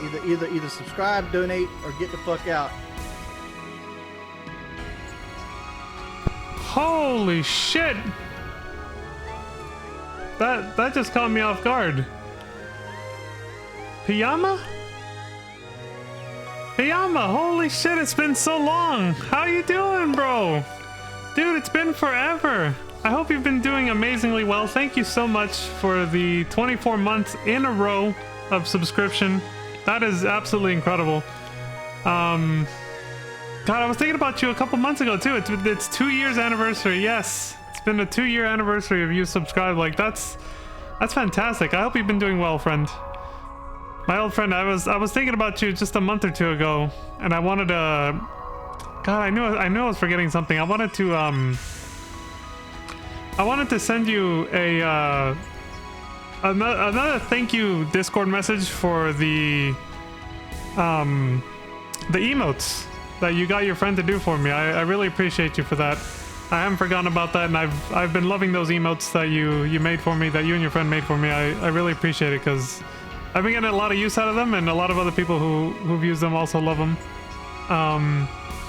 Either subscribe, donate, or get the fuck out. Holy shit! That just caught me off guard. Piyama? Piyama, holy shit, it's been so long. How you doing, bro? Dude, it's been forever. I hope you've been doing amazingly well. Thank you so much for the 24 months in a row of subscription. That is absolutely incredible. God, I was thinking about you a couple months ago too. It's 2 years anniversary. Yes, it's been a 2-year anniversary of you subscribed. Like that's fantastic. I hope you've been doing well, friend. My old friend, I was thinking about you just a month or two ago, and I wanted to. God, I knew I was forgetting something. I wanted to send you a another thank you Discord message for the emotes that you got your friend to do for me. I really appreciate you for that. I haven't forgotten about that, and I've been loving those emotes that you made for me, that you and your friend made for me. I really appreciate it because I've been getting a lot of use out of them, and a lot of other people who've used them also love them.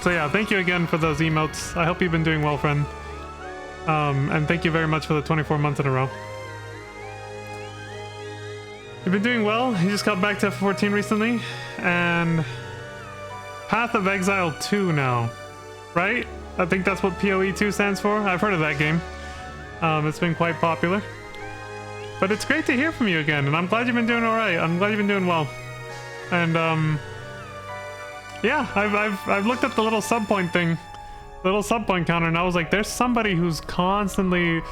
So yeah, thank you again for those emotes. I hope you've been doing well, friend. And thank you very much for the 24 months in a row. You've been doing well. You just got back to F14 recently, and Path of Exile 2 now, right? I think that's what PoE 2 stands for. I've heard of that game. It's been quite popular. But it's great to hear from you again, and I'm glad you've been doing alright. I'm glad you've been doing well. And yeah, I've looked at the little sub point thing, little sub point counter, and I was like, there's somebody who's constantly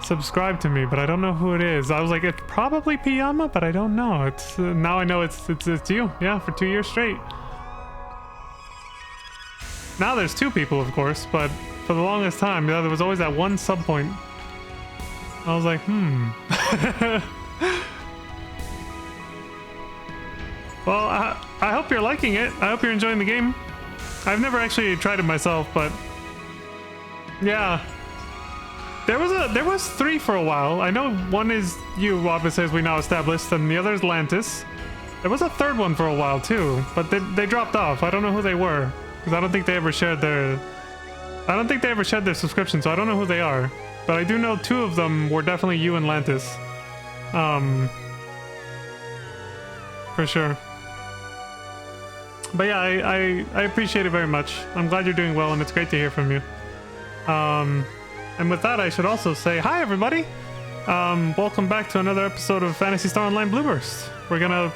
subscribed to me, but I don't know who it is. I was like, it's probably Piyama, but I don't know. It's now I know it's you. Yeah, for 2 years straight. Now there's 2 people, of course, but for the longest time, yeah, there was always that one sub point. I was like, Well, I hope you're liking it. I hope you're enjoying the game. I've never actually tried it myself, but yeah. There was 3 for a while. I know one is you, obviously, as we now established, and the other is Lantis. There was a 3rd one for a while too, but they dropped off. I don't know who they were, because I don't think they ever shared their subscription, so I don't know who they are. But I do know 2 of them were definitely you and Lantis. For sure. But yeah, I appreciate it very much. I'm glad you're doing well, and it's great to hear from you. And with that, I should also say hi, everybody. Welcome back to another episode of Phantasy Star Online Blueburst. We're gonna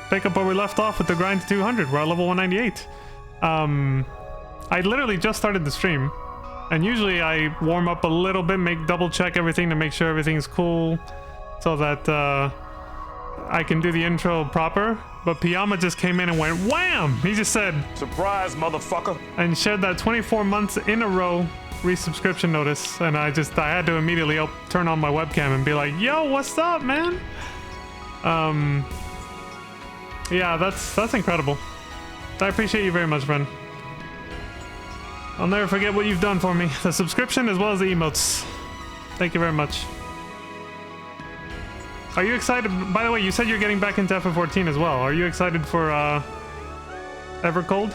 pick up where we left off with the grind to 200. We're at level 198. I literally just started the stream. And usually I warm up a little bit, double check everything to make sure everything's cool, so that I can do the intro proper. But Piyama just came in and went wham! He just said, "Surprise, motherfucker!" and shared that 24 months in a row resubscription notice. And I had to immediately turn on my webcam and be like, "Yo, what's up, man?" Yeah, that's incredible. I appreciate you very much, friend. I'll never forget what you've done for me. The subscription as well as the emotes. Thank you very much. Are you excited? By the way, you said you're getting back into FF14 as well. Are you excited for Evercold?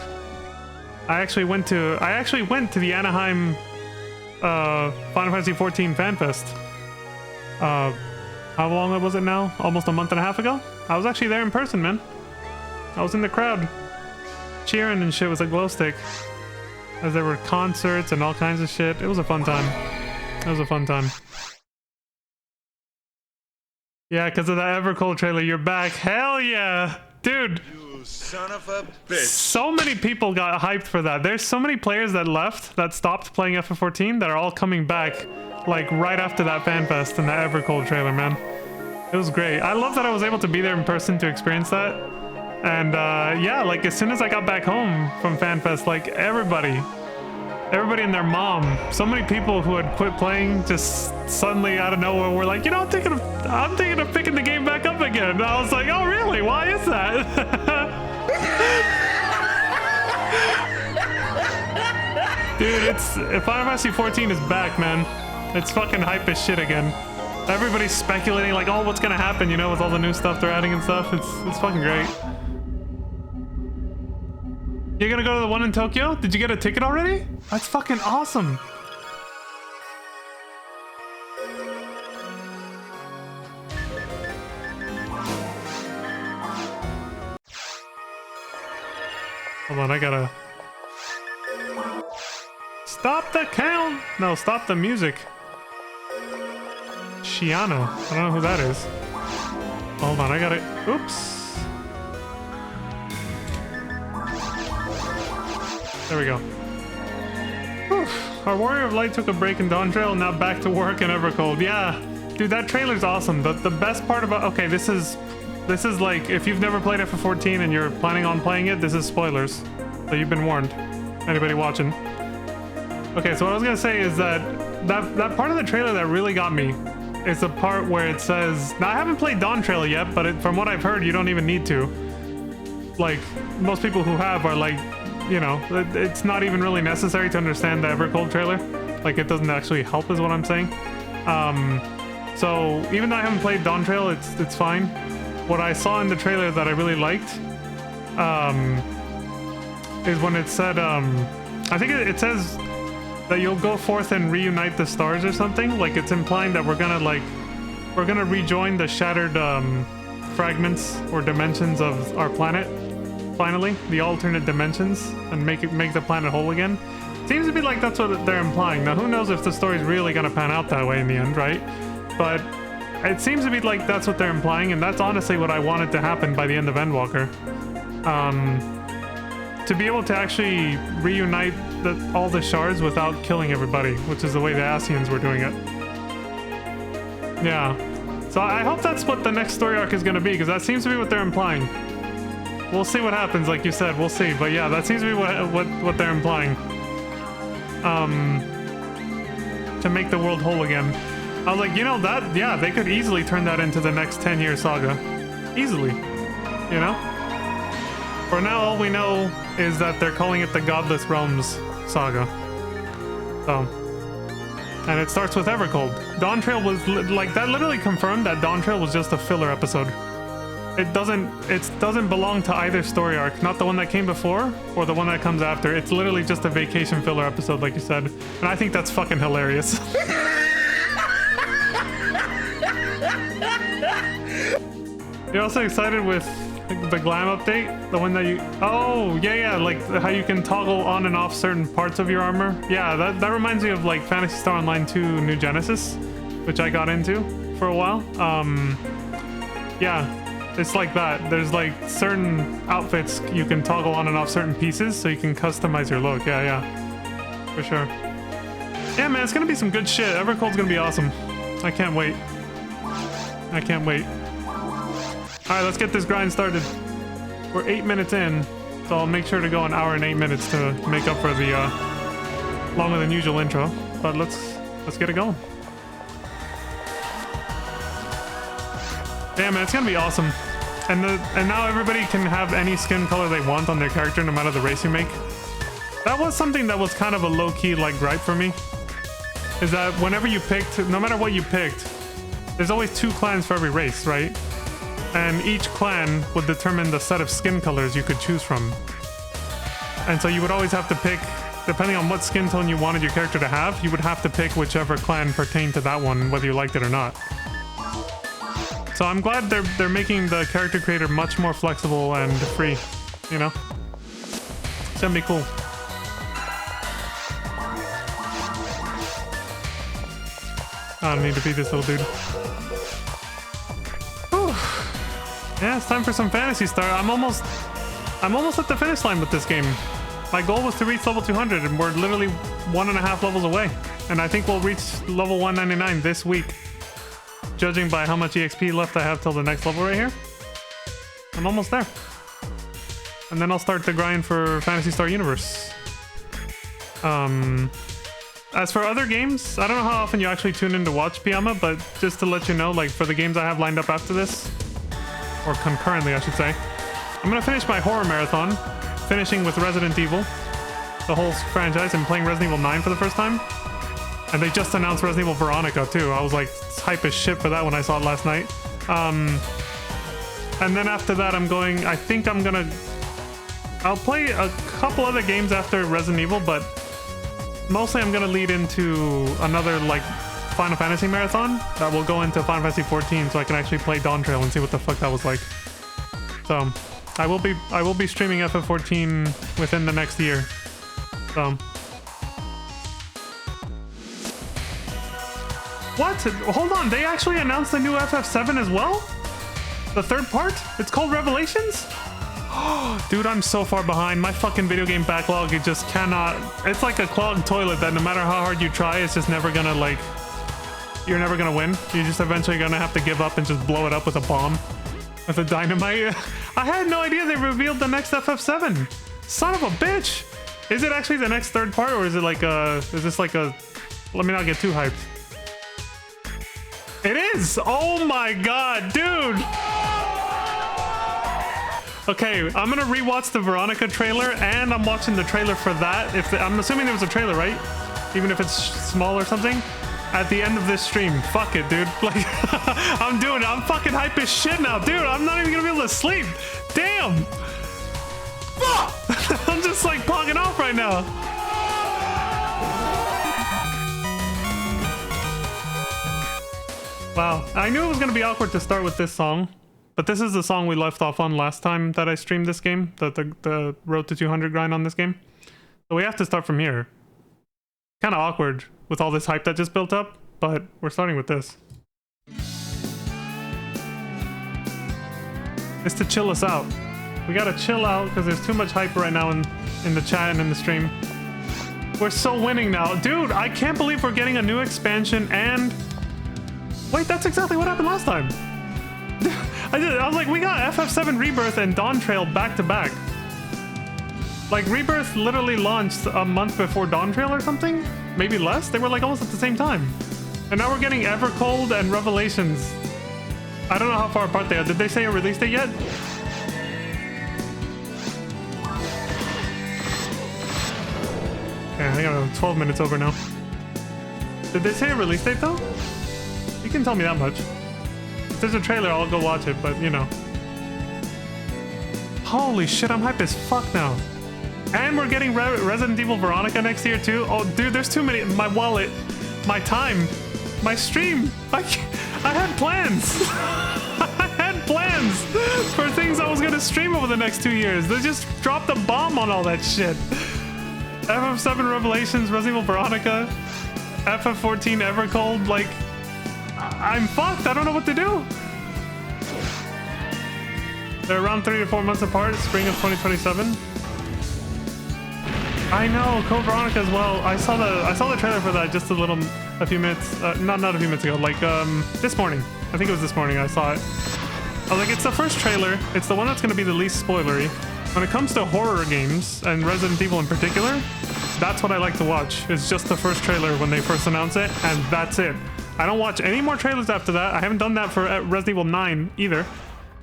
I actually went to the Anaheim Final Fantasy 14 Fan Fest. How long was it now? Almost a month and a half ago? I was actually there in person, man. I was in the crowd cheering and shit with a glow stick. As there were concerts and all kinds of shit. It was a fun time. It was a fun time. Yeah, because of that Evercold trailer, you're back. Hell yeah! Dude! You son of a bitch. So many people got hyped for that. There's so many players that left, that stopped playing FF14, that are all coming back, like, right after that Fan Fest and that Evercold trailer, man. It was great. I love that I was able to be there in person to experience that. And yeah, like as soon as I got back home from FanFest, like everybody and their mom, so many people who had quit playing just suddenly out of nowhere were like, you know, I'm thinking of picking the game back up again. And I was like, oh really? Why is that? Dude, Final Fantasy 14 is back, man. It's fucking hype as shit again. Everybody's speculating like, oh, what's gonna happen, you know, with all the new stuff they're adding and stuff. It's fucking great. You're gonna go to the one in Tokyo? Did you get a ticket already? That's fucking awesome. Hold on, I gotta... Stop the count! No, stop the music. Shiano. I don't know who that is. Hold on, I gotta... Oops. There we go. Whew. Our Warrior of Light took a break in Dawn Trail, now back to work in Evercold. Yeah, dude, that trailer's awesome. The best part about... Okay, this is like, if you've never played FF14 and you're planning on playing it, this is spoilers. So you've been warned. Anybody watching? Okay, so what I was gonna say is that part of the trailer that really got me is the part where it says... Now, I haven't played Dawn Trail yet, but from what I've heard, you don't even need to. Like, most people who have are like, you know, it's not even really necessary to understand the Evercold trailer. Like, it doesn't actually help is what I'm saying. So even though I haven't played Dawn Trail, it's fine. What I saw in the trailer that I really liked is when it said, I think it says that you'll go forth and reunite the stars or something. Like, it's implying that we're gonna rejoin the shattered fragments or dimensions of our planet. Finally, the alternate dimensions, and make the planet whole again. Seems to be like that's what they're implying. Now, who knows if the story's really gonna pan out that way in the end, right? But it seems to be like that's what they're implying, and that's honestly what I wanted to happen by the end of Endwalker. To be able to actually reunite all the shards without killing everybody, which is the way the Ascians were doing it. Yeah. So I hope that's what the next story arc is gonna be, because that seems to be what they're implying. We'll see what happens, like you said, we'll see. But yeah, that seems to be what they're implying. To make the world whole again. I was like, you know, that, yeah, they could easily turn that into the next 10-year saga. Easily. You know? For now, all we know is that they're calling it the Godless Realms saga. So. And it starts with Evercold. Dawn Trail was, like, that literally confirmed that Dawn Trail was just a filler episode. It doesn't belong to either story arc, not the one that came before or the one that comes after. It's literally just a vacation filler episode, like you said. And I think that's fucking hilarious. You're also excited with the glam update? The one that you... Oh, yeah, like how you can toggle on and off certain parts of your armor. Yeah, that reminds me of like Phantasy Star Online 2 New Genesis, which I got into for a while. Yeah. It's like that. There's like certain outfits you can toggle on and off certain pieces so you can customize your look. Yeah. For sure. Yeah, man, it's gonna be some good shit. Evercold's gonna be awesome. I can't wait. I can't wait. Alright, let's get this grind started. We're 8 minutes in, so I'll make sure to go an hour and 8 minutes to make up for the longer than usual intro. But let's get it going. Damn, man, it's gonna be awesome. And now everybody can have any skin color they want on their character, no matter the race you make. That was something that was kind of a low-key, like, gripe for me. Is that whenever you picked, no matter what you picked, there's always 2 clans for every race, right? And each clan would determine the set of skin colors you could choose from. And so you would always have to pick, depending on what skin tone you wanted your character to have, you would have to pick whichever clan pertained to that one, whether you liked it or not. So I'm glad they're making the character creator much more flexible and free, you know? It's gonna be cool. I don't need to beat this little dude. Whew. Yeah, it's time for some Phantasy Star. I'm almost at the finish line with this game. My goal was to reach level 200, and we're literally 1.5 levels away. And I think we'll reach level 199 this week. Judging by how much EXP left I have till the next level right here. I'm almost there. And then I'll start the grind for Phantasy Star Universe. As for other games, I don't know how often you actually tune in to watch Piyama, but just to let you know, like for the games I have lined up after this, or concurrently I should say, I'm gonna finish my horror marathon, finishing with Resident Evil, the whole franchise, and playing Resident Evil 9 for the first time. And they just announced Resident Evil Veronica too. I was like hype as shit for that when I saw it last night. And then after that, I think I'm gonna I'll play a couple other games after Resident Evil, but mostly I'm gonna lead into another like Final Fantasy marathon that will go into Final Fantasy 14, so I can actually play Dawn Trail and see what the fuck that was like. So I will be streaming FF14 within the next year. So what? Hold on, they actually announced the new FF7 as well? The third part? It's called Revelations? Dude, I'm so far behind. My fucking video game backlog, it just cannot... It's like a clogged toilet that no matter how hard you try, it's just never gonna, like... You're never gonna win. You're just eventually gonna have to give up and just blow it up with a bomb. With a dynamite. I had no idea they revealed the next FF7. Son of a bitch! Is it actually the next third part, or is it like a... Is this like a... Let me not get too hyped. It is! Oh my god, dude! Okay, I'm gonna rewatch the Veronica trailer, and I'm watching the trailer for that. I'm assuming there was a trailer, right? Even if it's small or something. At the end of this stream. Fuck it, dude. Like, I'm doing it. I'm fucking hype as shit now, dude. I'm not even gonna be able to sleep. Damn! Fuck! I'm just like pogging off right now. Wow, I knew it was gonna be awkward to start with this song, but this is the song we left off on last time that I streamed this game, the Road to 200 grind on this game. So we have to start from here. Kind of awkward with all this hype that just built up, but we're starting with this. It's to chill us out. We gotta chill out because there's too much hype right now in the chat and in the stream. We're so winning now. Dude, I can't believe we're getting a new expansion and... Wait, that's exactly what happened last time. I was like, we got FF7 Rebirth and Dawn Trail back to back. Like, Rebirth literally launched a month before Dawn Trail or something? Maybe less? They were like almost at the same time. And now we're getting Evercold and Revelations. I don't know how far apart they are. Did they say a release date yet? Okay, I got 12 minutes over now. Did they say a release date though? You can tell me that much. If there's a trailer, I'll go watch it, but you know. Holy shit, I'm hype as fuck now. And we're getting Resident Evil Veronica next year too. Oh, dude, there's too many. My wallet, my time, my stream. I had plans. I had plans for things I was gonna stream over the next 2 years. They just dropped a bomb on all that shit. FF7 Revelations, Resident Evil Veronica, FF14 Evercold. Like, I'm fucked. I don't know what to do. They're around 3 to 4 months apart. Spring of 2027. I know, Code Veronica as well. I saw the trailer for that just a few minutes, not a few minutes ago, like this morning. I think it was this morning I saw it. I was like, it's the first trailer. It's the one that's gonna be the least spoilery. When it comes to horror games, and Resident Evil in particular, that's what I like to watch. It's just the first trailer when they first announce it, and that's it. I don't watch any more trailers after that. I haven't done that for Resident Evil 9 either,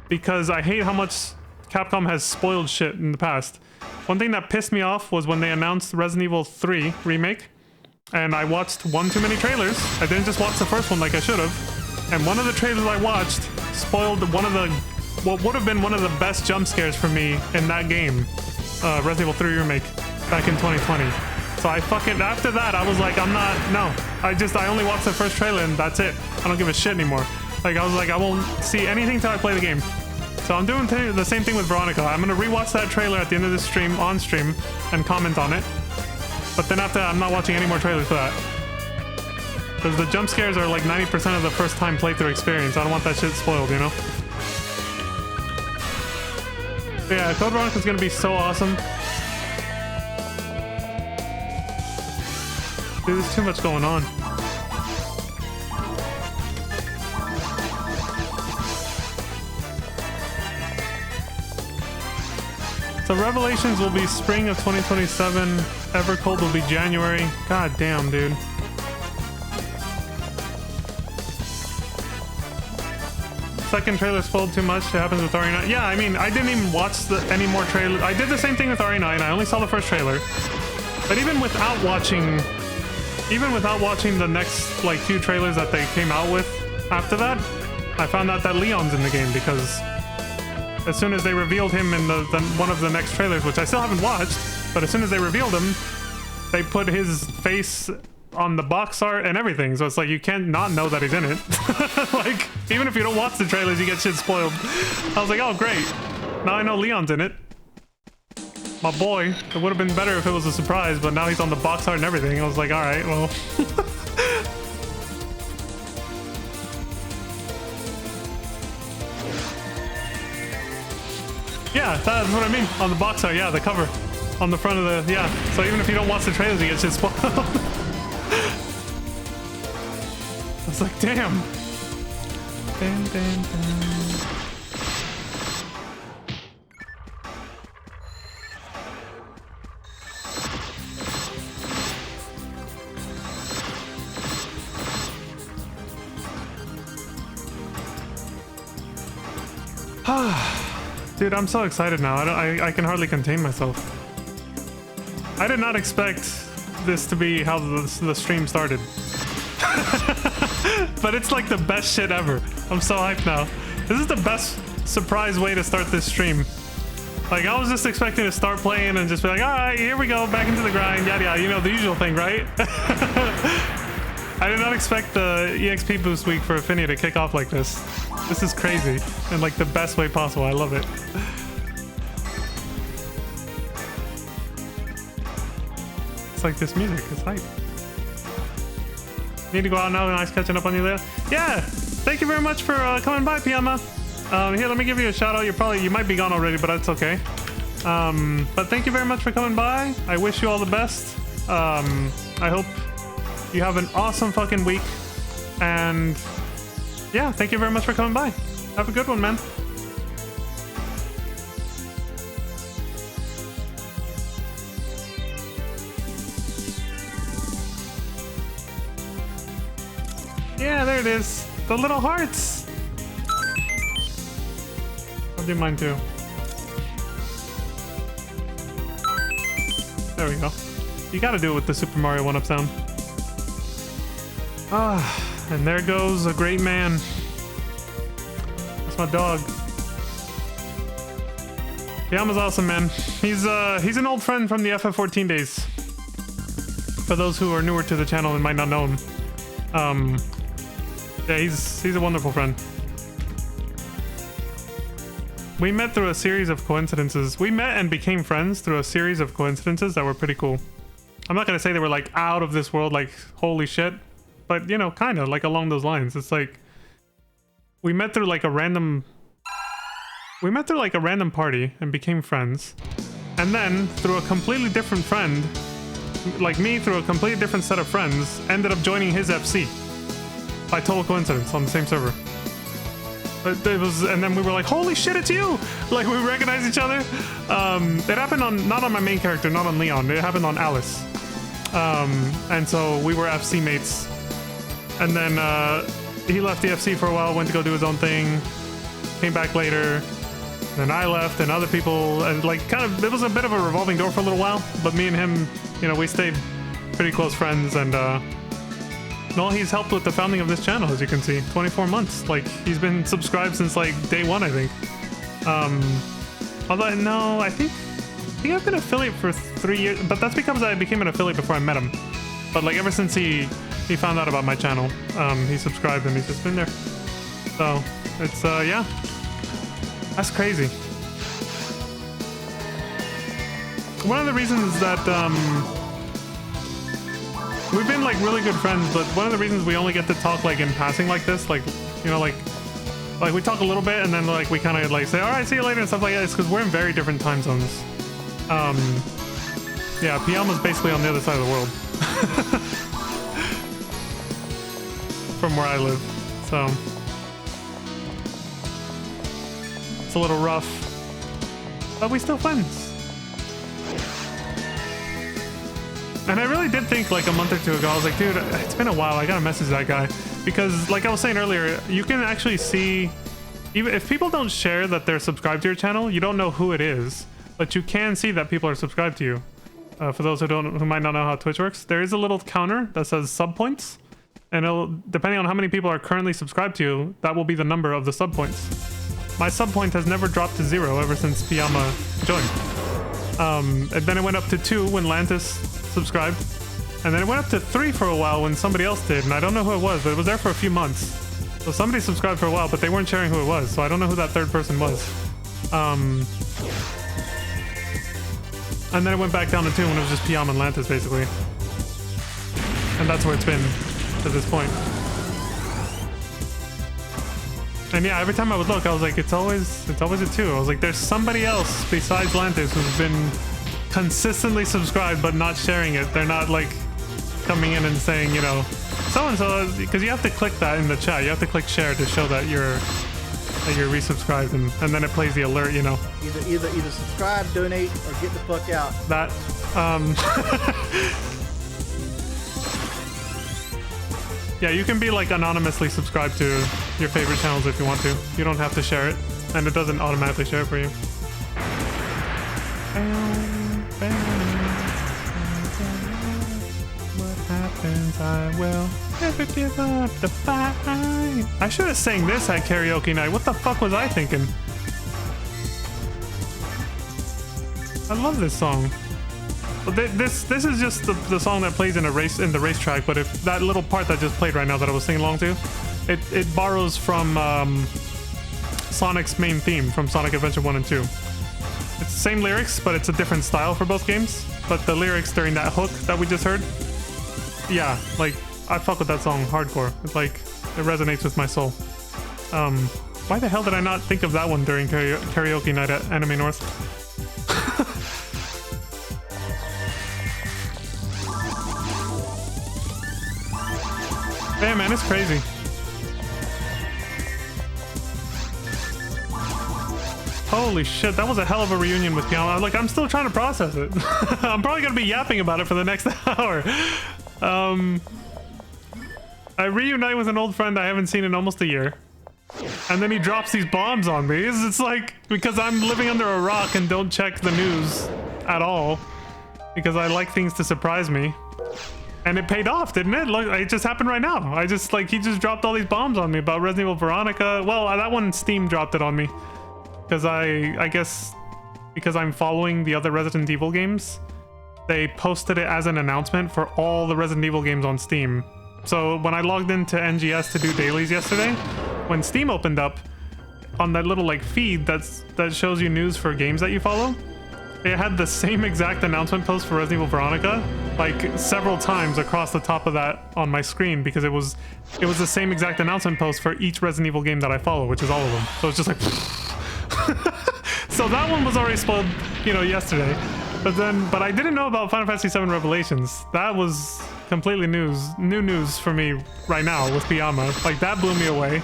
because I hate how much Capcom has spoiled shit in the past. One thing that pissed me off was when they announced Resident Evil 3 Remake, and I watched one too many trailers. I didn't just watch the first one like I should have, and one of the trailers I watched spoiled what would have been one of the best jump scares for me in that game, Resident Evil 3 Remake, back in 2020. So after that, I was like, I only watched the first trailer and that's it. I don't give a shit anymore. Like, I was like, I won't see anything till I play the game. So I'm doing the same thing with Veronica. I'm gonna rewatch that trailer at the end of this stream, on stream, and comment on it. But then after that, I'm not watching any more trailers for that. Because the jump scares are like 90% of the first time playthrough experience. I don't want that shit spoiled, you know? But yeah, Code Veronica's gonna be so awesome. Dude, there's too much going on. So Revelations will be spring of 2027. Evercold will be January. God damn, dude. Second trailer spoiled too much. It happens with RE9. Yeah, I mean, I didn't even watch any more trailers. I did the same thing with RE9. I only saw the first trailer. But even without watching the next like few trailers that they came out with after that, I found out that Leon's in the game because as soon as they revealed him in the one of the next trailers, which I still haven't watched, but as soon as they revealed him, they put his face on the box art and everything, so it's like you can't not know that he's in it. Like, even if you don't watch the trailers, you get shit spoiled. I was like, oh great, now I know Leon's in it. My boy. It would have been better if it was a surprise, but now he's on the box art and everything. I was like, all right, well. Yeah, that's what I mean. On the box art, yeah, the cover. On the front of the, yeah. So even if you don't watch the trailers, you get shit spoiled. I was like, damn. Dun, dun, dun. Dude, I'm so excited now. I can hardly contain myself. I did not expect this to be how the stream started. But it's like the best shit ever. I'm so hyped now. This is the best surprise way to start this stream. Like, I was just expecting to start playing and just be like, all right, here we go, back into the grind, yada yada. You know, the usual thing, right? I did not expect the EXP boost week for Affinity to kick off like this. This is crazy, in like the best way possible. I love it. It's like this music, it's hype. Need to go out now. Nice catching up on you there. Yeah, thank you very much for coming by, Piyama. Here, let me give you a shout out. You might be gone already, but that's okay. But thank you very much for coming by. I wish you all the best. I hope you have an awesome fucking week. And yeah, thank you very much for coming by. Have a good one, man. Yeah, there it is. The little hearts. I'll do mine too. There we go. You gotta do it with the Super Mario 1-up sound. Ah, and there goes a great man. That's my dog. Yama's awesome, man. He's an old friend from the FF14 days. For those who are newer to the channel and might not know him. Yeah, he's a wonderful friend. We met through a series of coincidences. We met and became friends through a series of coincidences that were pretty cool. I'm not gonna say they were like out of this world, like holy shit, but you know, kind of like along those lines. It's like we met through like a random party and became friends, and then through a completely different friend, like me, through a completely different set of friends, ended up joining his FC by total coincidence on the same server. But it was, and then we were like, holy shit, it's you! Like, we recognized each other. It happened on, not on my main character, not on Leon, it happened on Alice. And so we were FC mates. And then he left the FC for a while, went to go do his own thing, came back later, then I left, and other people, and like, kind of, it was a bit of a revolving door for a little while, but me and him, you know, we stayed pretty close friends, and no, he's helped with the founding of this channel, as you can see. 24 months. Like, he's been subscribed since like day one, I think. Although, no, I think I've been an affiliate for 3 years, but that's because I became an affiliate before I met him. But like, ever since he found out about my channel, he subscribed and he's just been there. So, it's, yeah. That's crazy. One of the reasons that, we've been like really good friends, but one of the reasons we only get to talk like in passing like this, like, you know, like we talk a little bit and then like we kind of like say, all right, see you later and stuff like that, is because we're in very different time zones. Yeah, Piyama's basically on the other side of the world from where I live, so it's a little rough, but we still friends. And I really did think like a month or two ago, I was like, dude, it's been a while, I gotta message that guy. Because like I was saying earlier, you can actually see, even if people don't share that they're subscribed to your channel, you don't know who it is, but you can see that people are subscribed to you. For those who might not know how Twitch works, there is a little counter that says sub points, and it'll, depending on how many people are currently subscribed to you, that will be the number of the sub points. My sub point has never dropped to 0 ever since Piyama joined. And then it went up to 2 when Lantis subscribed. And then it went up to 3 for a while when somebody else did. And I don't know who it was, but it was there for a few months. So somebody subscribed for a while, but they weren't sharing who it was. So I don't know who that third person was. And then it went back down to 2 when it was just Piyama and Lantis, basically. And that's where it's been to this point. And yeah, every time I would look, I was like, it's always a 2. I was like, there's somebody else besides Lantis who's been consistently subscribed but not sharing it. They're not like coming in and saying, you know, so-and-so, because you have to click that in the chat. You have to click share to show that you're resubscribed, and then it plays the alert, you know. Either subscribe, donate, or get the fuck out. That, yeah, you can be like anonymously subscribed to your favorite channels if you want to. You don't have to share it, and it doesn't automatically share it for you. What happens, I will never give up the fight. I should have sang this at karaoke night. What the fuck was I thinking? I love this song. But this is just the song that plays in the racetrack. But if that little part that just played right now that I was singing along to, it borrows from Sonic's main theme from Sonic Adventure 1 and 2. It's the same lyrics, but it's a different style for both games. But the lyrics during that hook that we just heard, yeah, like I fuck with that song hardcore. It's like it resonates with my soul. Why the hell did I not think of that one during karaoke night at Anime North? Damn, man, it's crazy. Holy shit, that was a hell of a reunion with Piyama. Like, I'm still trying to process it. I'm probably gonna be yapping about it for the next hour. I reunite with an old friend I haven't seen in almost a year. And then he drops these bombs on me. It's like, because I'm living under a rock and don't check the news at all. Because I like things to surprise me. And it paid off, didn't it? Look, it just happened right now. I just, like, he just dropped all these bombs on me about Resident Evil Veronica. Well, that one, Steam dropped it on me. Because I guess, because I'm following the other Resident Evil games, they posted it as an announcement for all the Resident Evil games on Steam. So when I logged into NGS to do dailies yesterday, when Steam opened up, on that little, like, feed that shows you news for games that you follow, it had the same exact announcement post for Resident Evil Veronica, like several times across the top of that on my screen, because it was the same exact announcement post for each Resident Evil game that I follow, which is all of them. So it's just like, so that one was already spoiled, you know, yesterday. But I didn't know about Final Fantasy VII Revelations. That was completely new news for me right now with Piyama. Like, that blew me away.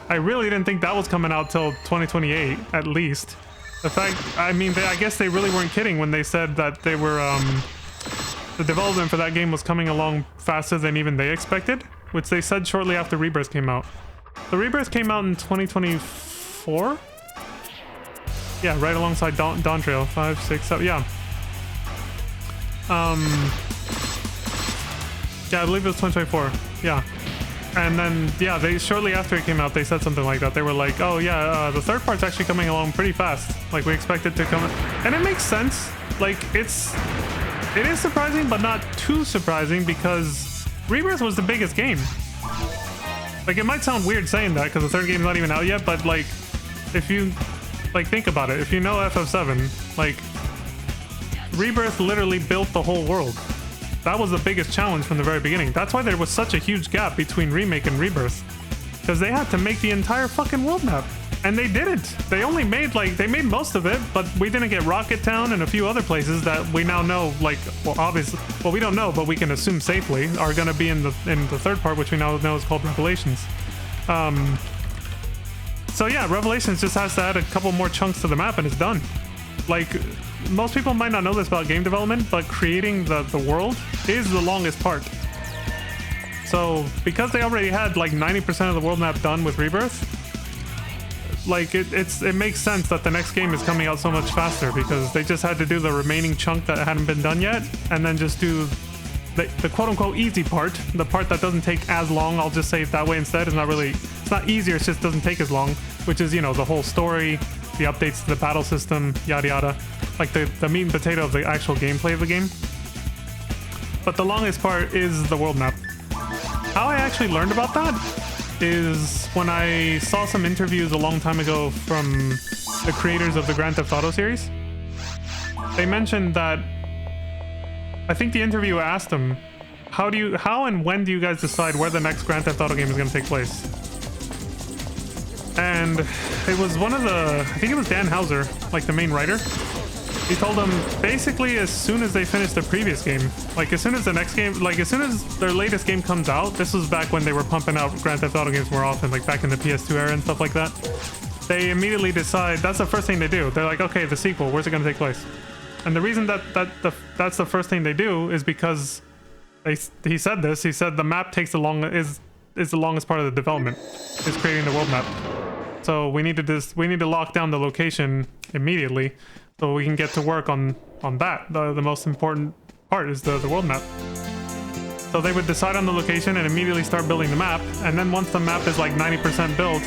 I really didn't think that was coming out till 2028 at least. The fact, I mean, I guess they really weren't kidding when they said that they were, the development for that game was coming along faster than even they expected, which they said shortly after Rebirth came out. The Rebirth came out in 2024? Yeah, right alongside Dawn Trail, 5, 6, 7, yeah. Yeah, I believe it was 2024, yeah. And then, yeah, they shortly after it came out, they said something like that. They were like, oh yeah, the third part's actually coming along pretty fast. Like, we expect it to come, and it makes sense. Like, it is surprising, but not too surprising, because Rebirth was the biggest game. Like, it might sound weird saying that, because the third game's not even out yet, but like, if you, like, think about it. If you know FF7, like, Rebirth literally built the whole world. That was the biggest challenge from the very beginning. That's why there was such a huge gap between Remake and Rebirth. Because they had to make the entire fucking world map. And they didn't. They only made, like, they made most of it, but we didn't get Rocket Town and a few other places that we now know, like, well, obviously, well, we don't know, but we can assume safely are gonna be in the third part, which we now know is called Revelations. So yeah, Revelations just has to add a couple more chunks to the map and it's done. Like, most people might not know this about game development, but creating the world is the longest part. So because they already had like 90% of the world map done with Rebirth, like it makes sense that the next game is coming out so much faster, because they just had to do the remaining chunk that hadn't been done yet, and then just do the quote-unquote easy part, the part that doesn't take as long. I'll just say it that way instead. It's not easier, it just doesn't take as long. which is, you know, the whole story, the updates to the battle system, yada yada. Like the meat and potato of the actual gameplay of the game. But the longest part is the world map. How I actually learned about that is when I saw some interviews a long time ago from the creators of the Grand Theft Auto series. They mentioned that, I think the interviewer asked them, how and when do you guys decide where the next Grand Theft Auto game is going to take place? And it was one of the, I think it was Dan Houser, like the main writer. He told them basically as soon as they finished the previous game, like as soon as the next game, like as soon as their latest game comes out, this was back when they were pumping out Grand Theft Auto games more often, like back in the PS2 era and stuff like that. They immediately decide, that's the first thing they do. They're like, okay, the sequel, where's it going to take place? And the reason that's the first thing they do is because he said this. He said the map takes is the longest part of the development, is creating the world map. So we need to lock down the location immediately, so we can get to work on that. The most important part is the world map. So they would decide on the location and immediately start building the map. And then once the map is like 90% built,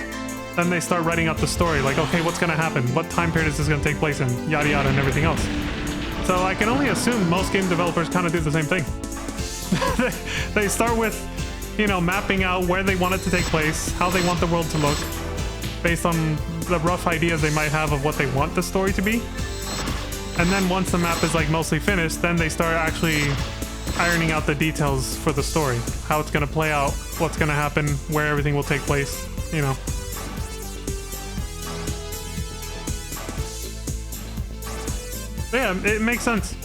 then they start writing out the story. Like, okay, what's gonna happen? What time period is this gonna take place in? Yada yada and everything else. So I can only assume most game developers kind of do the same thing. They start with, you know, mapping out where they want it to take place, how they want the world to look, based on the rough ideas they might have of what they want the story to be. And then once the map is like mostly finished, then they start actually ironing out the details for the story, how it's gonna play out, what's gonna happen, where everything will take place, you know. Yeah, it makes sense.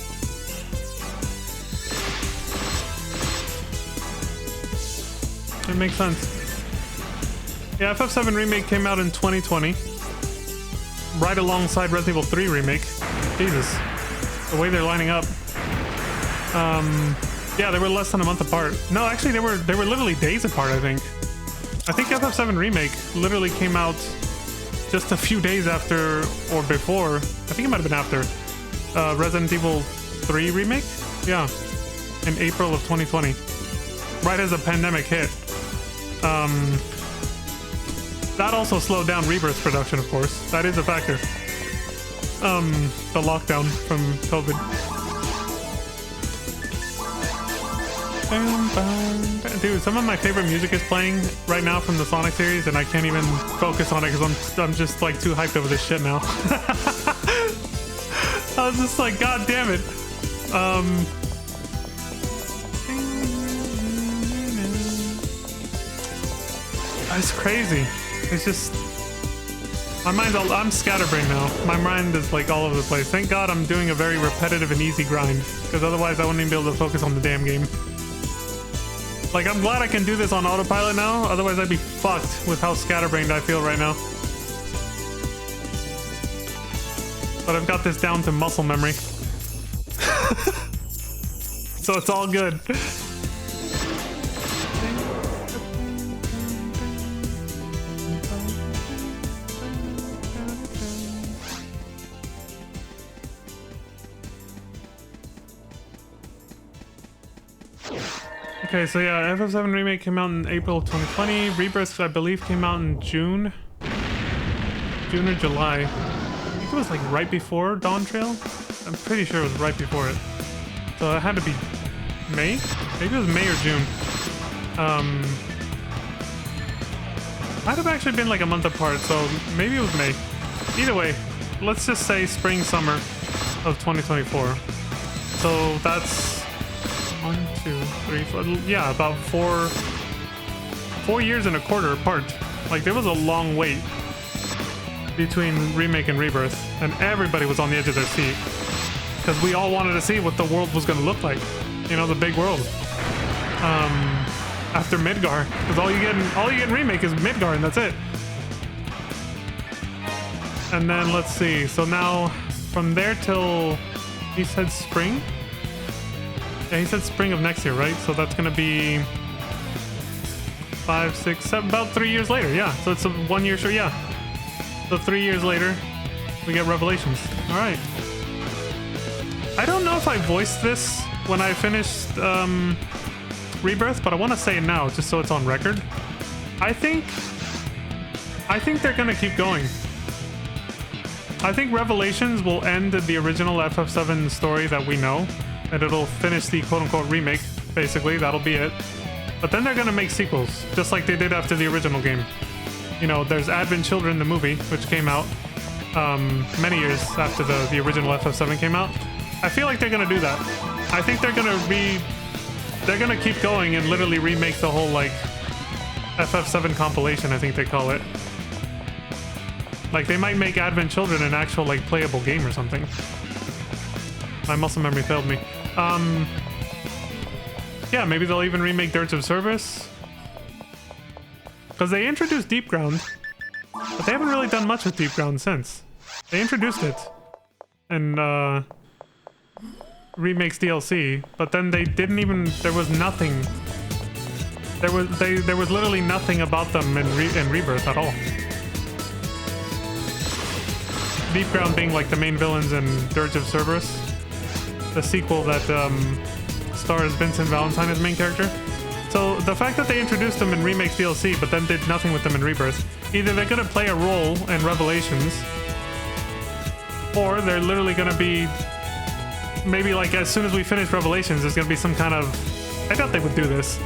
It makes sense. Yeah, FF7 Remake came out in 2020. Right alongside Resident Evil 3 Remake. Jesus. The way they're lining up. Yeah, they were less than a month apart. No, actually they were literally days apart, I think. I think FF7 Remake literally came out just a few days after or before. I think it might have been after Resident Evil 3 Remake? Yeah. In April of 2020. Right as the pandemic hit. That also slowed down Rebirth production, of course. That is a factor. The lockdown from COVID. Dude, some of my favorite music is playing right now from the Sonic series, and I can't even focus on it because I'm just like too hyped over this shit now. I was just like, God damn it. It's crazy. It's just, my mind's I'm scatterbrained now. My mind is like all over the place. Thank God I'm doing a very repetitive and easy grind, because otherwise I wouldn't even be able to focus on the damn game. Like, I'm glad I can do this on autopilot now, otherwise I'd be fucked with how scatterbrained I feel right now. But I've got this down to muscle memory. So it's all good. Okay, so yeah, FF7 Remake came out in April of 2020. Rebirth, I believe, came out in June or July. I think it was like right before Dawn Trail. I'm pretty sure it was right before it. So it had to be May? Maybe it was May or June. Might have actually been like a month apart, so maybe it was May. Either way, let's just say spring, summer of 2024. So that's 1, 2, 3, 4, yeah, about four years and a quarter apart. Like, there was a long wait between Remake and Rebirth, and everybody was on the edge of their seat because we all wanted to see what the world was going to look like, you know, the big world after Midgar, because all you get in Remake is Midgar, and that's it. And then let's see, so now from there till, he said spring. Yeah, he said spring of next year, right? So that's gonna be 5, 6, 7, about 3 years later. Yeah, so it's a 1 year short. Yeah, so 3 years later, we get Revelations. All right. I don't know if I voiced this when I finished Rebirth, but I want to say it now, just so it's on record. I think I think they're gonna keep going. I think Revelations will end the original FF7 story that we know, and it'll finish the quote-unquote remake, basically. That'll be it. But then they're gonna make sequels, just like they did after the original game. You know, there's Advent Children, the movie, which came out many years after the original FF7 came out. I feel like they're gonna do that. I think they're gonna keep going and literally remake the whole, like, FF7 compilation, I think they call it. Like, they might make Advent Children an actual, like, playable game or something. My muscle memory failed me. Yeah, maybe they'll even remake Dirge of Service. Because they introduced Deep Ground, but they haven't really done much with Deep Ground since. They introduced it in remakes DLC, but then they didn't even. There was nothing. There was literally nothing about them in Rebirth at all. Deep Ground being like the main villains in Dirge of Cerberus, the sequel that stars Vincent Valentine as main character. So the fact that they introduced them in remakes DLC but then did nothing with them in Rebirth, either they're gonna play a role in Revelations, or they're literally gonna be, maybe like as soon as we finish Revelations, there's gonna be some kind of, I doubt they would do this.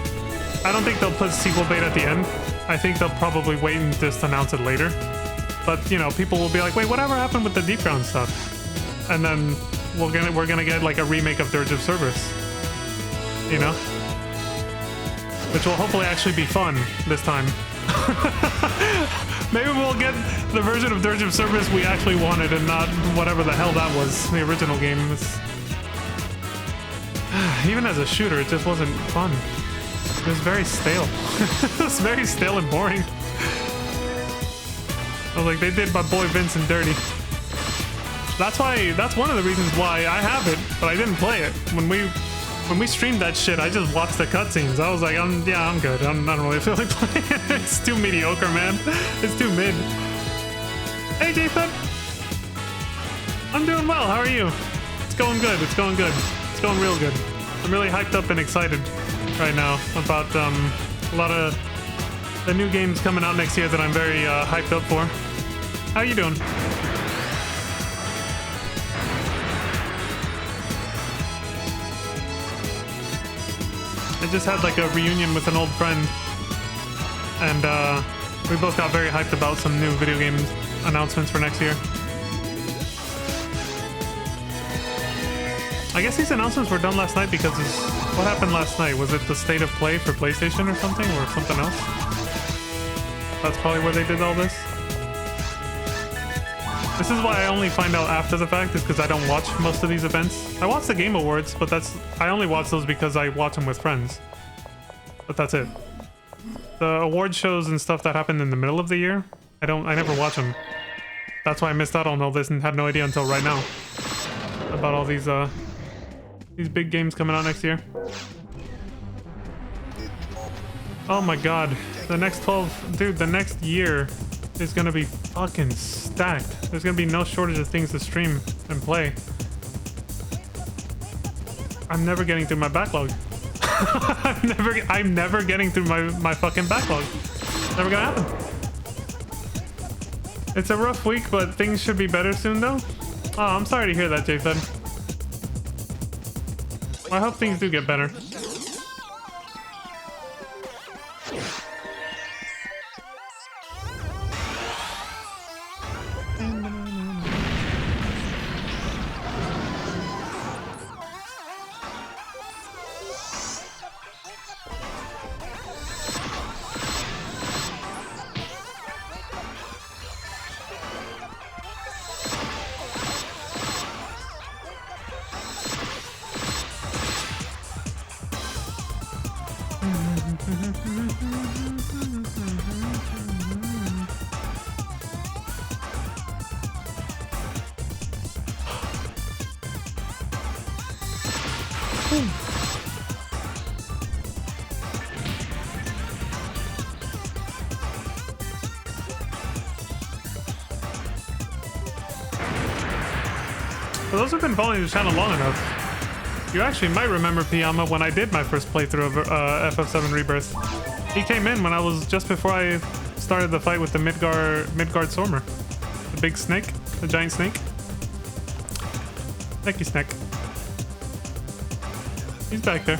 I don't think they'll put sequel bait at the end. I think they'll probably wait and just announce it later. But, you know, people will be like, wait, whatever happened with the Deep Ground stuff? And then we're gonna get like a remake of Dirge of Cerberus. You know? Which will hopefully actually be fun this time. Maybe we'll get the version of Dirge of Cerberus we actually wanted and not whatever the hell that was, the original game. Even as a shooter, it just wasn't fun. It was very stale. It was very stale and boring. I was like, they did my boy Vincent dirty. That's one of the reasons why I have it, but I didn't play it. When we streamed that shit, I just watched the cutscenes. I was like, I'm good. I don't really feel like playing it. It's too mediocre, man. It's too mid. Hey, Jason. I'm doing well. How are you? It's going good. It's going good. It's going real good. I'm really hyped up and excited right now about a lot of the new games coming out next year that I'm very hyped up for. How you doing? I just had like a reunion with an old friend, and we both got very hyped about some new video game announcements for next year. I guess these announcements were done last night because what happened last night? Was it the state of play for PlayStation or something, or something else? That's probably where they did all this. This is why I only find out after the fact, is because I don't watch most of these events. I watch the Game Awards, but I only watch those because I watch them with friends. But that's it. The award shows and stuff that happened in the middle of the year, I never watch them. That's why I missed out on all this and had no idea until right now about all these big games coming out next year. Oh my god. The next 12... Dude, the next year is gonna be fucking stacked. There's gonna be no shortage of things to stream and play. I'm never getting through my backlog. I'm never getting through my fucking backlog. Never gonna happen. It's a rough week, but things should be better soon though. Oh, I'm sorry to hear that, J-Fed. I hope things do get better. For those who've been following the channel long enough, you actually might remember Piyama when I did my first playthrough of FF7 Rebirth. He came in when I was just before I started the fight with the Midgard Stormer. The big snake, the giant snake. Thank you, Snake. He's back there.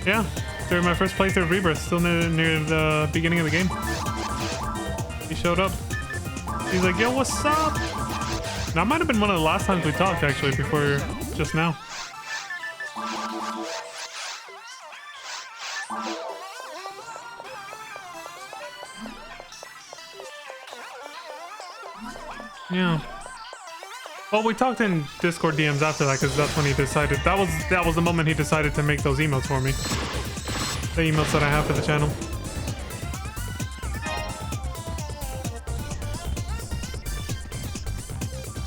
Yeah, during my first playthrough of Rebirth, still near the beginning of the game. He showed up. He's like, yo, what's up? That might have been one of the last times we talked, actually, before just now. Yeah. Well, we talked in Discord DMs after that, because that's when he decided. That was the moment he decided to make those emotes for me. The emotes that I have for the channel.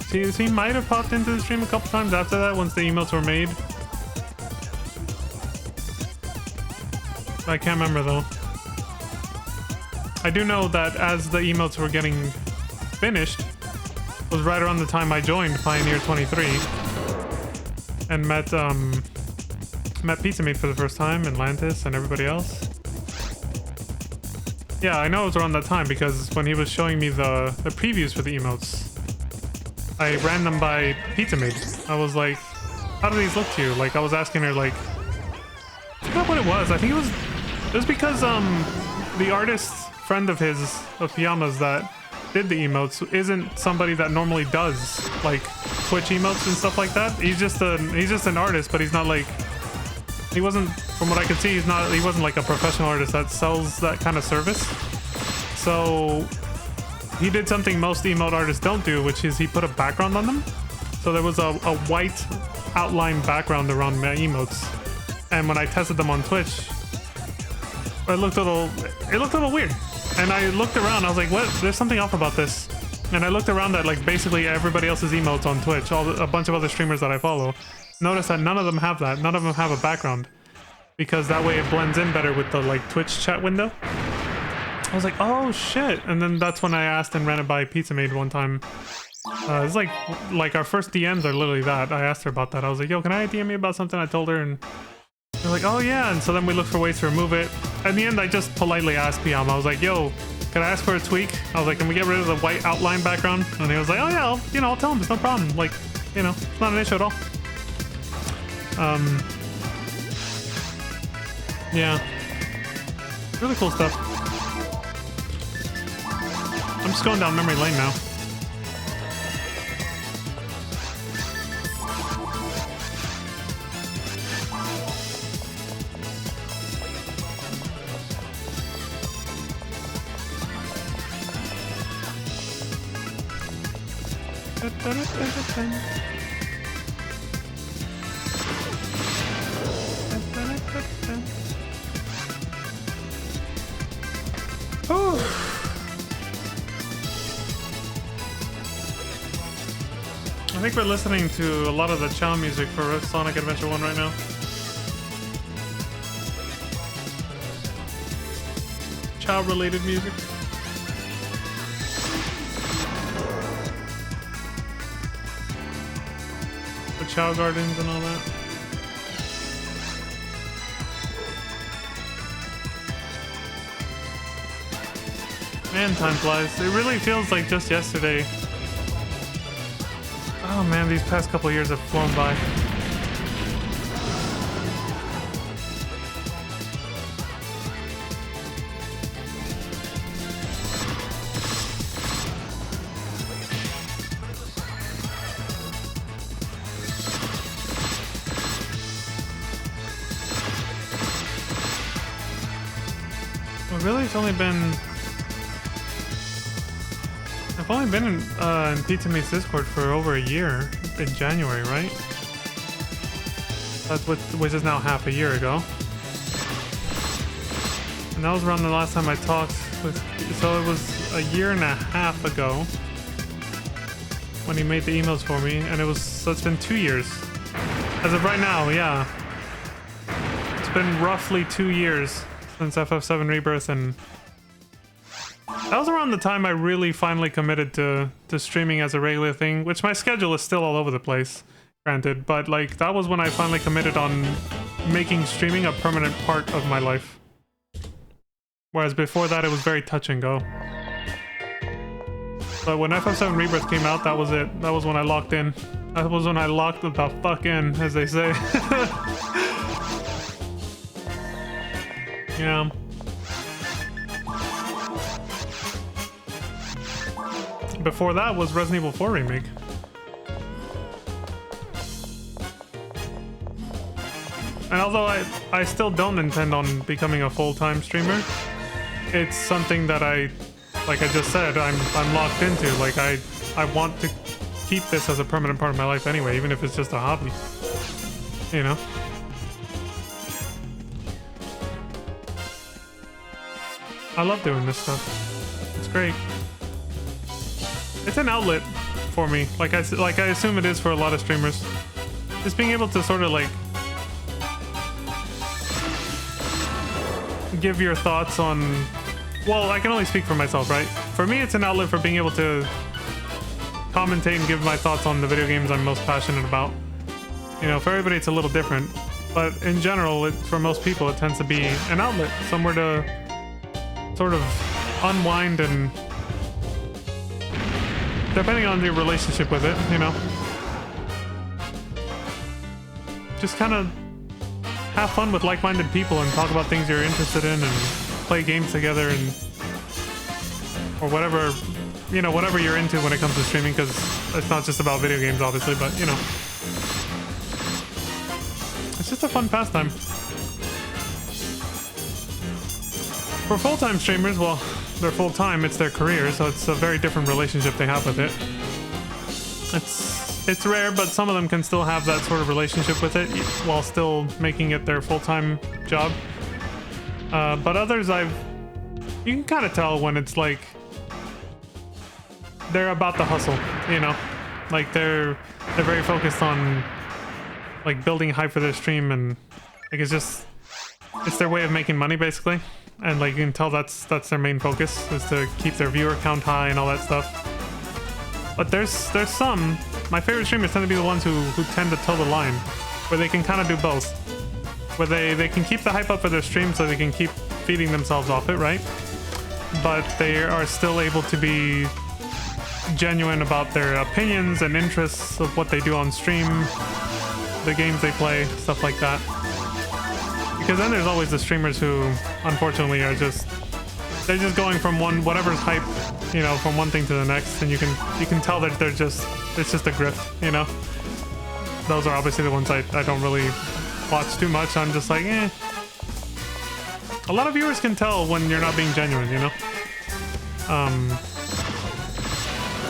He might have popped into the stream a couple times after that, once the emotes were made. I can't remember though. I do know that as the emotes were getting finished, was right around the time I joined Pioneer 23 and met Pizza Meat for the first time, and Lantis and everybody else. Yeah, I know it was around that time because when he was showing me the previews for the emotes, I ran them by Pizza Meat. I was like, how do these look to you? Like, I was asking her, like, I forgot what it was. I think it was because the artist friend of his, of Piyama's, that did the emotes isn't somebody that normally does like Twitch emotes and stuff like that. He's just an artist, but he's not like, he wasn't, from what I could see, he wasn't like a professional artist that sells that kind of service. So he did something most emote artists don't do, which is he put a background on them. So there was a white outline background around my emotes, and when I tested them on Twitch, it looked a little weird. And I looked around, I was like, what? There's something off about this. And I looked around at like basically everybody else's emotes on Twitch, a bunch of other streamers that I follow. Notice that none of them have that. None of them have a background, because that way it blends in better with the like Twitch chat window. I was like, oh shit. And then that's when I asked and ran it by Pizza Maid one time. It's like our first DMs are literally that. I asked her about that. I was like, yo, can I DM you about something? I told her, and they're like, oh yeah. And so then we looked for ways to remove it. In the end, I just politely asked Piyama. I was like, yo, can I ask for a tweak? I was like, can we get rid of the white outline background? And he was like, oh yeah, I'll tell him. It's no problem. Like, it's not an issue at all. Yeah. Really cool stuff. I'm just going down memory lane now. I think we're listening to a lot of the Chow music for Sonic Adventure 1 right now. Chow related music. The Chow Gardens and all that. Man, time flies. It really feels like just yesterday. Oh man, these past couple years have flown by. Well, really, it's only been... I've only been in Pizza Meat's Discord for over a year, in January, right? That's which is now half a year ago. And that was around the last time I talked with... So it was a year and a half ago when he made the emails for me, and so it's been 2 years. As of right now, yeah. It's been roughly 2 years since FF7 Rebirth, and that was around the time I really finally committed to streaming as a regular thing, which my schedule is still all over the place, granted, but like that was when I finally committed on making streaming a permanent part of my life. Whereas before that, it was very touch and go. But when FF7 Rebirth came out, that was it. That was when I locked in. That was when I locked the fuck in, as they say. Yeah. Before that was Resident Evil 4 Remake. And although I still don't intend on becoming a full-time streamer, it's something that like I just said, I'm locked into. Like I want to keep this as a permanent part of my life anyway, even if it's just a hobby. You know? I love doing this stuff. It's great. It's an outlet for me. Like I assume it is for a lot of streamers. Just being able to sort of like give your thoughts on, well, I can only speak for myself, right? For me, it's an outlet for being able to commentate and give my thoughts on the video games I'm most passionate about. You know, for everybody it's a little different, but in general, for most people, it tends to be an outlet, somewhere to sort of unwind and, depending on your relationship with it, you know, just kind of have fun with like-minded people and talk about things you're interested in and play games together and, or whatever, you know, whatever you're into when it comes to streaming, because it's not just about video games, obviously, but, you know, it's just a fun pastime. For full-time streamers, well, they're full-time, it's their career, so it's a very different relationship they have with it. It's rare, but some of them can still have that sort of relationship with it while still making it their full-time job. But others, you can kind of tell when it's like they're about the hustle, you know, like they're very focused on like building hype for their stream, and like it's their way of making money basically, and like you can tell that's their main focus, is to keep their viewer count high and all that stuff. But there's some, my favorite streamers tend to be the ones who tend to toe the line, where they can kind of do both, where they can keep the hype up for their stream so they can keep feeding themselves off it, right? But they are still able to be genuine about their opinions and interests of what they do on stream, the games they play, stuff like that. Because then there's always the streamers who, unfortunately, they're just going from whatever's hype, you know, from one thing to the next, and you can tell that it's just a grift, you know. Those are obviously the ones I don't really watch too much. I'm just like, eh. A lot of viewers can tell when you're not being genuine, you know.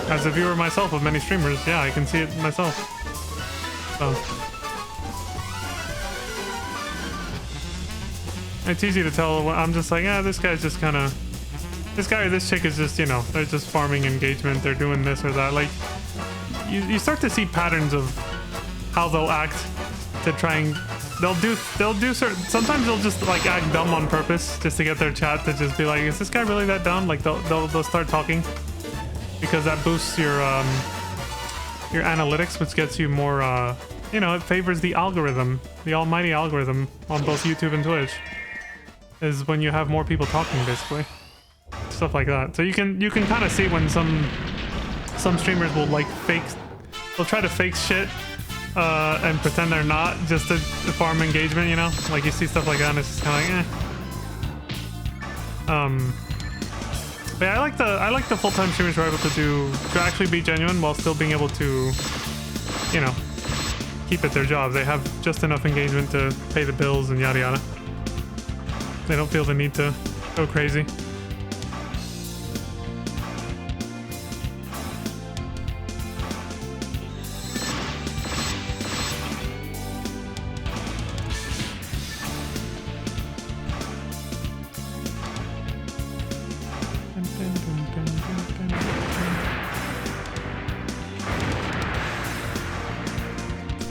As a viewer myself of many streamers, yeah, I can see it myself. So it's easy to tell when I'm just like, yeah, this guy's just kind of, this guy or this chick is just, you know, they're just farming engagement, they're doing this or that. Like, you start to see patterns of how they'll act to try and, they'll do certain, sometimes they'll just like act dumb on purpose just to get their chat to just be like, is this guy really that dumb? Like they'll start talking, because that boosts your analytics, which gets you more, you know, it favors the algorithm, the almighty algorithm on both YouTube and Twitch, is when you have more people talking, basically. Stuff like that. So you can kind of see when some streamers will like they'll try to fake shit and pretend they're not, just to farm engagement, you know? Like you see stuff like that and it's just kind of like, eh. But yeah, I like the full-time streamers who are able to actually be genuine while still being able to, you know, keep it their job. They have just enough engagement to pay the bills and yada yada. They don't feel the need to go crazy.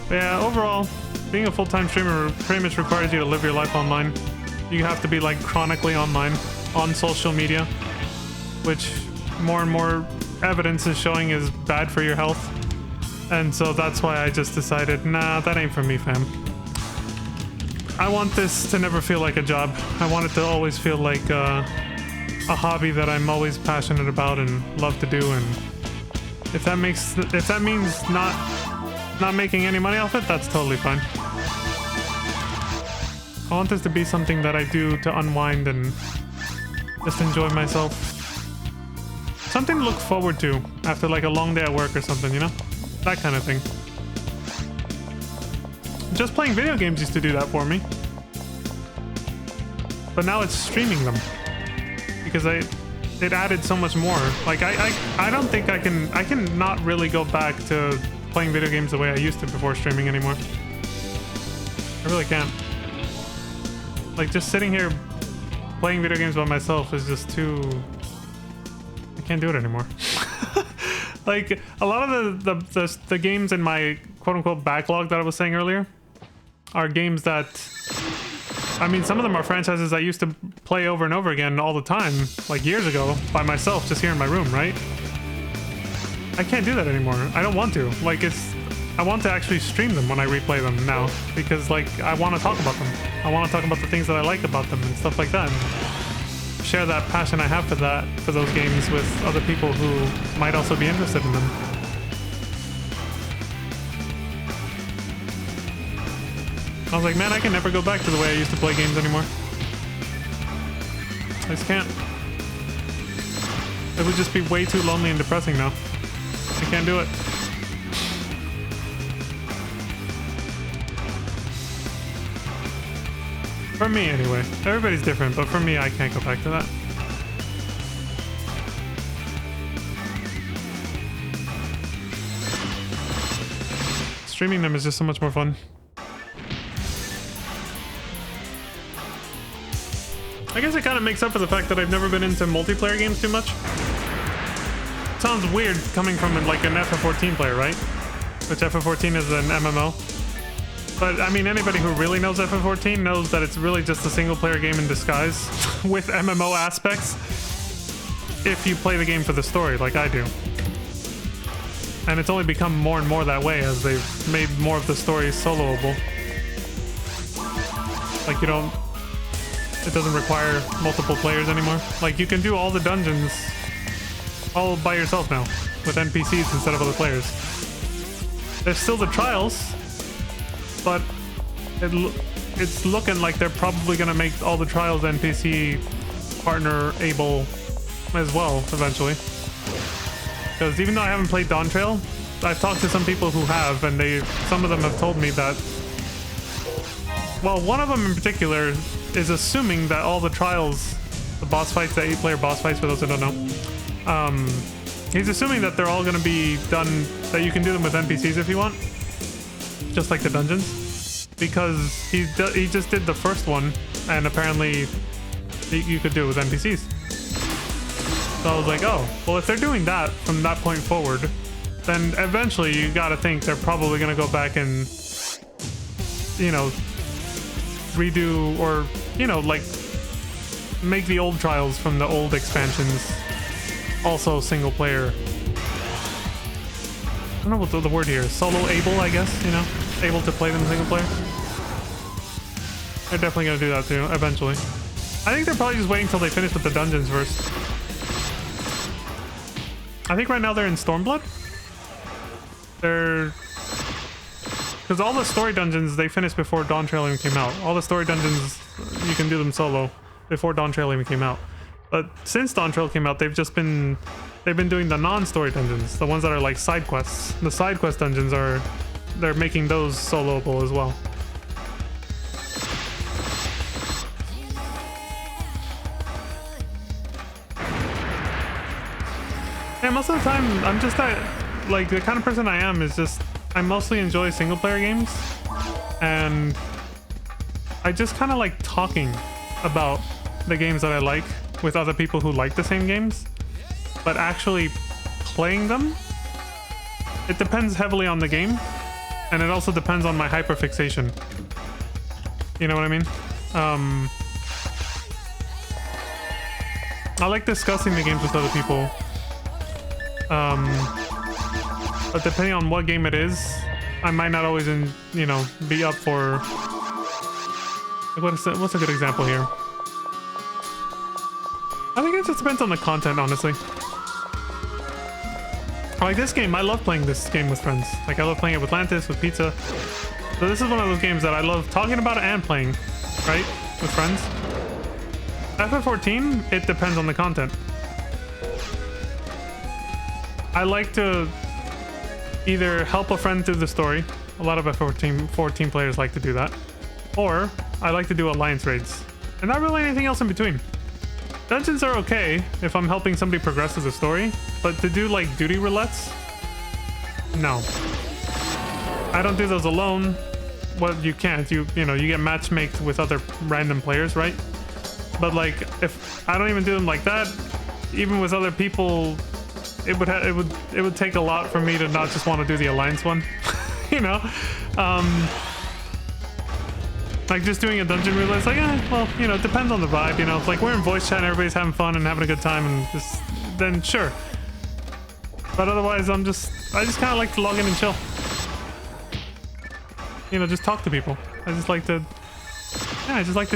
But yeah, overall, being a full-time streamer pretty much requires you to live your life online. You have to be like chronically online, on social media, which more and more evidence is showing is bad for your health. And so that's why I just decided, nah, that ain't for me, fam. I want this to never feel like a job. I want it to always feel like a hobby that I'm always passionate about and love to do. And if that means not making any money off it, that's totally fine. I want this to be something that I do to unwind and just enjoy myself. Something to look forward to after like a long day at work or something, you know? That kind of thing. Just playing video games used to do that for me. But now it's streaming them. Because it added so much more. Like I don't think I can not really go back to playing video games the way I used to before streaming anymore. I really can't. Like just sitting here playing video games by myself is just too... I can't do it anymore. Like a lot of the games in my quote-unquote backlog that I was saying earlier are games that, I mean, some of them are franchises I used to play over and over again all the time, like years ago, by myself, just here in my room, right? I can't do that anymore. I don't want to. Like, I want to actually stream them when I replay them now, because, like, I want to talk about them. I want to talk about the things that I like about them and stuff like that. And share that passion I have for those games with other people who might also be interested in them. I was like, man, I can never go back to the way I used to play games anymore. I just can't. It would just be way too lonely and depressing now. I can't do it. For me, anyway. Everybody's different, but for me, I can't go back to that. Streaming them is just so much more fun. I guess it kind of makes up for the fact that I've never been into multiplayer games too much. Sounds weird coming from like an FF14 player, right? Which FF14 is an MMO. But I mean, anybody who really knows FF14 knows that it's really just a single player game in disguise with MMO aspects if you play the game for the story like I do. And it's only become more and more that way as they've made more of the story soloable. Like it doesn't require multiple players anymore. Like you can do all the dungeons all by yourself now with NPCs instead of other players. There's still the trials, but it's looking like they're probably gonna make all the trials NPC partner able as well eventually. Because even though I haven't played Dawn Trail, I've talked to some people who have, and some of them have told me that, well, one of them in particular is assuming that all the trials, the boss fights, the 8-player boss fights, for those who don't know, he's assuming that they're all going to be done, that you can do them with NPCs if you want, just like the dungeons, because he just did the first one, and apparently you could do it with NPCs. So I was like, oh, well, if they're doing that from that point forward, then eventually you gotta think they're probably gonna go back and, you know, redo or, you know, like make the old trials from the old expansions also single player. I don't know what the word here is. Solo able, I guess, you know, able to play them single player. They're definitely gonna do that too, eventually. I think they're probably just waiting till they finish with the dungeons first. I think right now they're in Stormblood. Because all the story dungeons, they finished before Dawn Trail even came out. All the story dungeons, you can do them solo before Dawn Trail even came out. But since Dawn Trail came out, they've been doing the non-story dungeons, the ones that are like side quests. The side quest dungeons they're making those soloable as well. Yeah, most of the time, I'm just like the kind of person I am is just, I mostly enjoy single player games, and I just kind of like talking about the games that I like with other people who like the same games, but actually playing them, it depends heavily on the game, and it also depends on my hyperfixation. You know what I mean? I like discussing the games with other people. But depending on what game it is, I might not always, be up for Like what's a good example here? I think it just depends on the content, honestly. Like this game, I love playing this game with friends. Like I love playing it with Lantis, with Pizza. So this is one of those games that I love talking about and playing, right? With friends. FF14, it depends on the content. I like to either help a friend through the story. A lot of FF14 players like to do that. Or I like to do alliance raids. And not really anything else in between. Dungeons are okay if I'm helping somebody progress through the story, but to do like duty roulettes, no. I don't do those alone. Well, you can't. You know, you get matchmaked with other random players, right? But like, if I don't even do them like that, even with other people, it would take a lot for me to not just want to do the alliance one, you know. Like just doing a dungeon roulette, it's like, well, you know, it depends on the vibe, you know. It's like we're in voice chat and everybody's having fun and having a good time, and just then sure. But otherwise, I just kind of like to log in and chill. You know, just talk to people. I just like to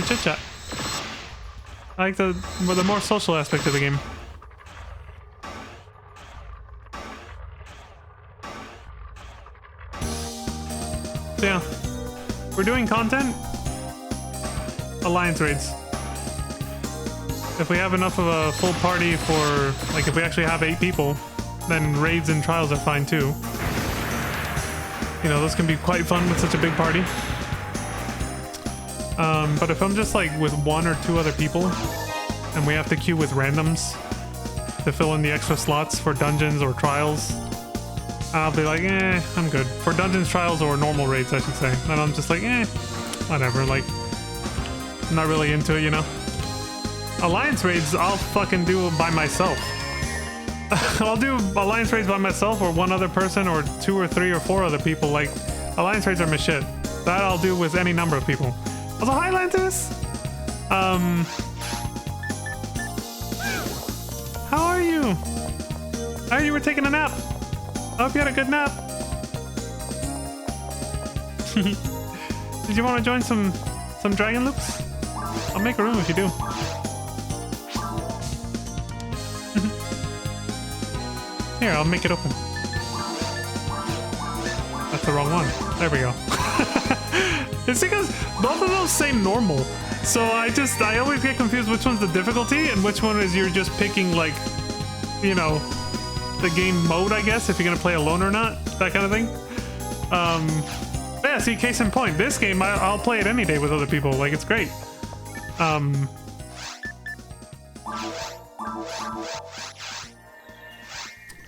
chit chat. I like the more social aspect of the game. So yeah, we're doing content. Alliance raids. If we have enough of a full party for, like, if we actually have 8 people, then raids and trials are fine too. You know, those can be quite fun with such a big party. But if I'm just like with 1 or 2 other people, and we have to queue with randoms to fill in the extra slots for dungeons or trials, I'll be like, I'm good. For dungeons, trials, or normal raids, I should say. And I'm just like, whatever, like, I'm not really into it, you know? Alliance raids, I'll fucking do by myself. I'll do alliance raids by myself or 1 other person or 2 or 3 or 4 other people. Like, alliance raids are my shit. That I'll do with any number of people. Also, hi, Lantis! How are you? I heard you were taking a nap. I hope you had a good nap. Did you want to join some dragon loops? I'll make a room if you do. Here, I'll make it open. That's the wrong one. There we go. It's because both of those say normal. So I always get confused which one's the difficulty and which one is you're just picking, like, you know, the game mode, I guess, if you're gonna play alone or not, that kind of thing. Yeah, see, case in point, this game, I'll play it any day with other people. Like, it's great.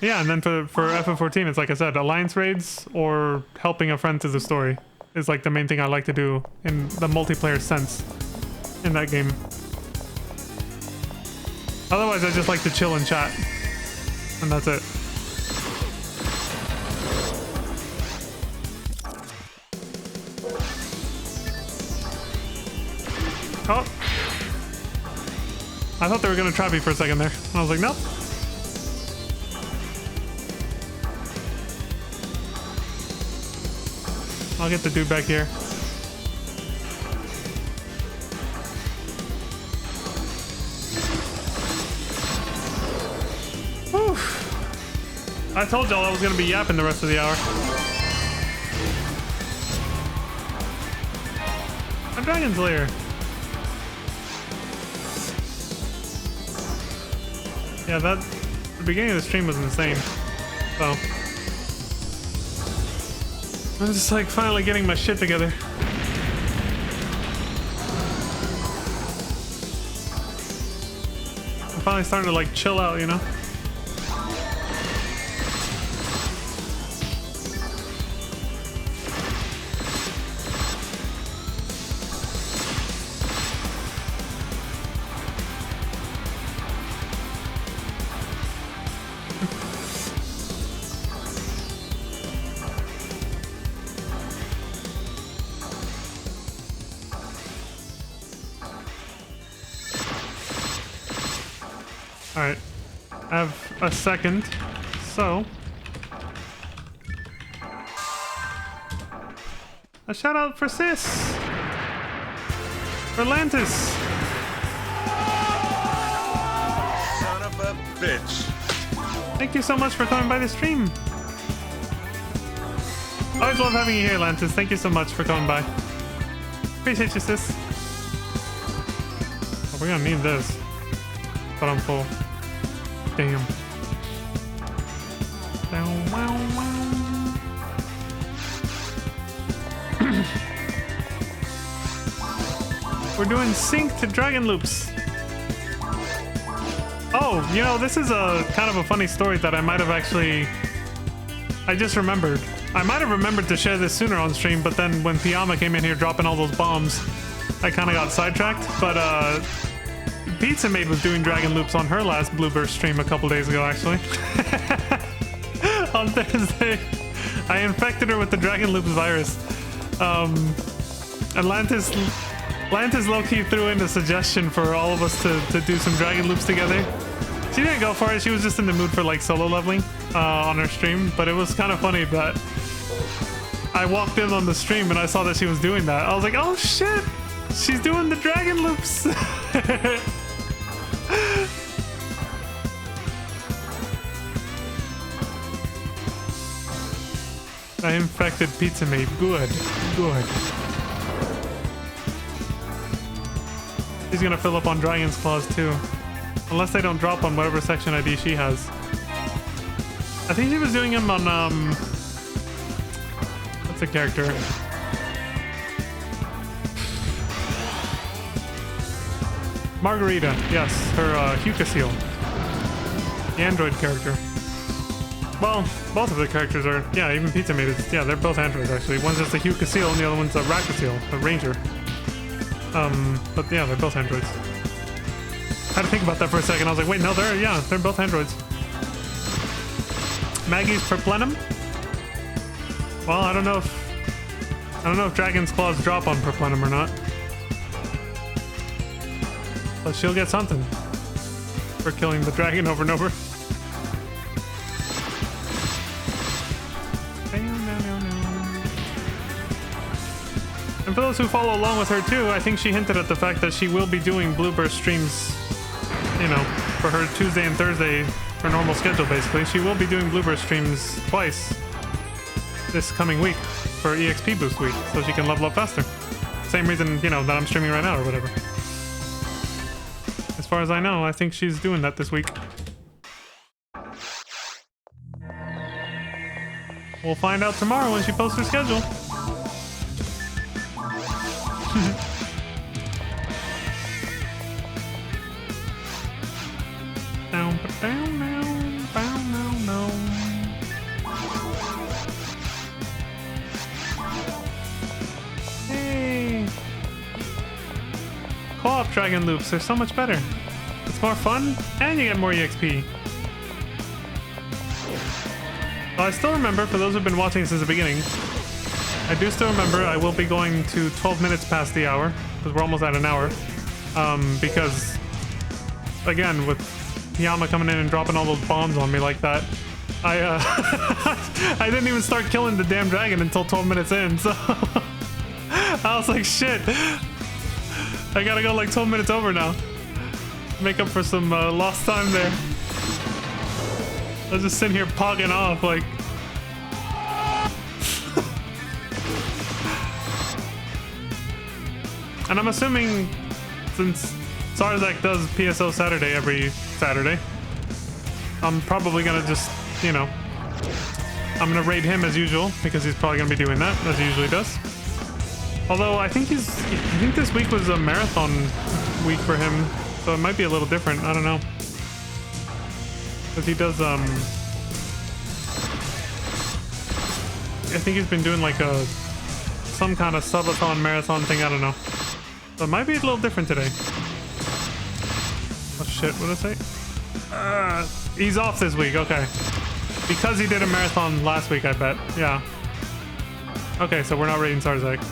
Yeah, and then for FF14, it's like I said, alliance raids or helping a friend through the story is like the main thing I like to do in the multiplayer sense in that game. Otherwise, I just like to chill and chat, and that's it. Oh, I thought they were gonna trap me for a second there. I was like, nope. I'll get the dude back here. Whew. I told y'all I was gonna be yapping the rest of the hour. A dragon's lair. Yeah, the beginning of the stream was insane. So I'm just like finally getting my shit together. I'm finally starting to like chill out, you know? Alright, I have a second, so a shout out for Sis! Atlantis! Son of a bitch. Thank you so much for coming by the stream. Always love having you here, Atlantis. Thank you so much for coming by. Appreciate you, sis. Oh, we're gonna need this. But I'm full. Damn. We're doing sync to dragon loops. Oh, you know, this is a kind of a funny story that I might have actually... I just remembered. I might have remembered to share this sooner on stream, but then when Piyama came in here dropping all those bombs, I kind of got sidetracked. But Pizza Maid was doing dragon loops on her last Blueburst stream a couple days ago, actually. On Thursday, I infected her with the dragon loops virus. Atlantis low-key threw in a suggestion for all of us to do some dragon loops together. She didn't go for it. She was just in the mood for like solo leveling on her stream, but it was kind of funny that I walked in on the stream and I saw that she was doing that. I was like, oh shit, she's doing the dragon loops. I infected Pizza Maid. Good, good. She's gonna fill up on Dragon's Claws too. Unless they don't drop on whatever section ID she has. I think she was doing them on, what's the character? Margarita, yes, her Huka Seal. The android character. Well, both of the characters are, yeah, even Pizza Maid is, yeah, they're both androids actually. One's just a Huka Seal and the other one's a Raka Seal, a ranger. But yeah, they're both androids. I had to think about that for a second. I was like, wait, no, they're both androids. Maggie's Perplenum? Well, I don't know if Dragon's Claws drop on Perplenum or not. But she'll get something for killing the dragon over and over. And for those who follow along with her too, I think she hinted at the fact that she will be doing Blueburst streams, you know, for her Tuesday and Thursday, her normal schedule basically. She will be doing Blueburst streams twice this coming week for EXP boost week, so she can level up faster. Same reason, you know, that I'm streaming right now or whatever. As far as I know, I think she's doing that this week. We'll find out tomorrow when she posts her schedule. Down, down, down, down, down, down. Hey! Co-op dragon loops, they're so much better. It's more fun, and you get more EXP. Well, I still remember, for those who've been watching since the beginning, I do still remember I will be going to 12 minutes past the hour, because we're almost at an hour. Because, again, with Piyama coming in and dropping all those bombs on me like that, I I didn't even start killing the damn dragon until 12 minutes in, so I was like, shit, I gotta go like 12 minutes over now. Make up for some lost time there. I was just sitting here pogging off like... And I'm assuming, since Sarzak does PSO Saturday every Saturday, I'm probably gonna just, you know, I'm gonna raid him as usual, because he's probably gonna be doing that, as he usually does. Although, I think this week was a marathon week for him, so it might be a little different, I don't know. Because he does, I think he's been doing like some kind of subathon marathon thing, I don't know. So it might be a little different today. Oh shit, what did I say? He's off this week, okay. Because he did a marathon last week, I bet. Yeah. Okay, so we're not raiding Sarzak.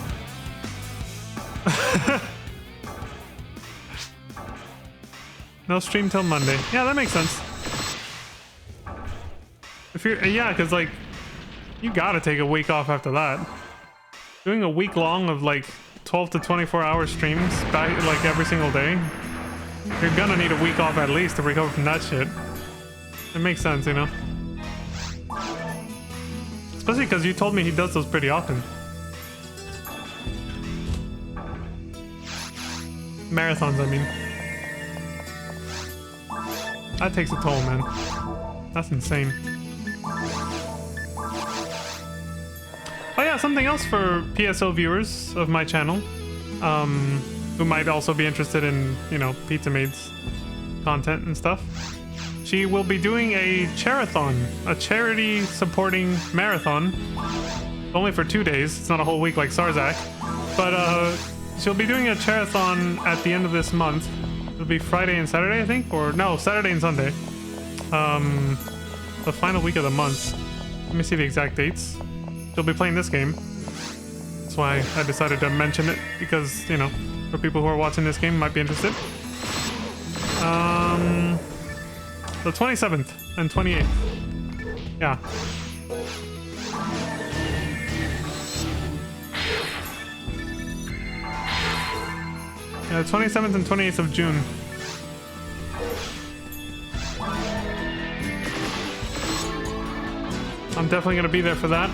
No stream till Monday. Yeah, that makes sense. If you're, yeah, because like, you gotta take a week off after that. Doing a week long of like 12 to 24 hour streams back like every single day, you're gonna need a week off at least to recover from that shit. It makes sense, you know? Especially because you told me he does those pretty often. Marathons, I mean. That takes a toll, man. That's insane. Oh yeah, something else for PSO viewers of my channel, who might also be interested in, you know, Pizza Maid's content and stuff. She will be doing a charathon, a charity supporting marathon, only for 2 days. It's not a whole week like Sarzak, but she'll be doing a charathon at the end of this month. It'll be Friday and Saturday, I think, or no, Saturday and Sunday. The final week of the month. Let me see the exact dates. She'll be playing this game. That's why I decided to mention it, because, you know, for people who are watching this game might be interested. The 27th and 28th. Yeah. Yeah, 27th and 28th of June. I'm definitely going to be there for that.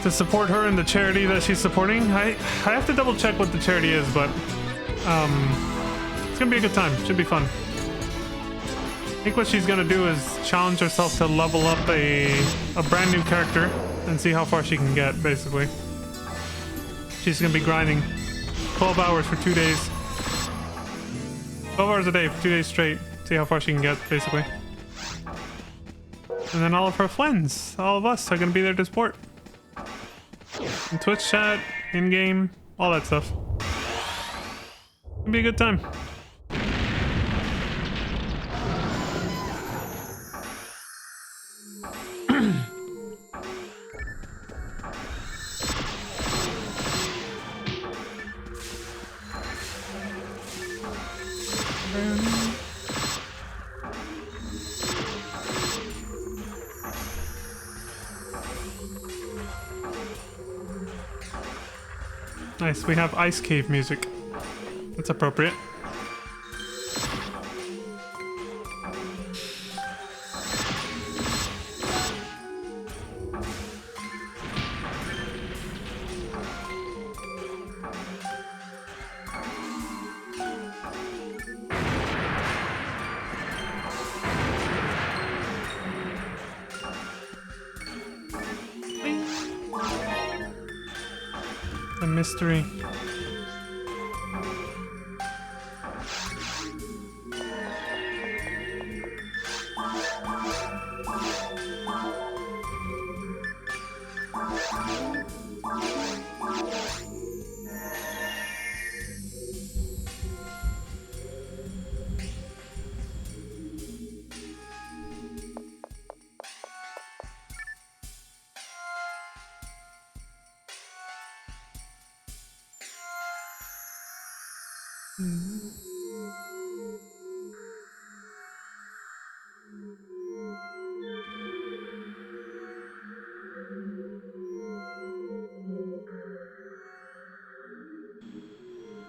To support her and the charity that she's supporting. I have to double check what the charity is, but it's going to be a good time. Should be fun. I think what she's going to do is challenge herself to level up a brand new character and see how far she can get, basically. She's going to be grinding 12 hours for 2 days. 12 hours a day for 2 days straight. See how far she can get, basically. And then all of her friends, all of us, are going to be there to support. In Twitch chat, in-game, all that stuff. It'll be a good time. Nice, we have Ice Cave music. That's appropriate. The mystery.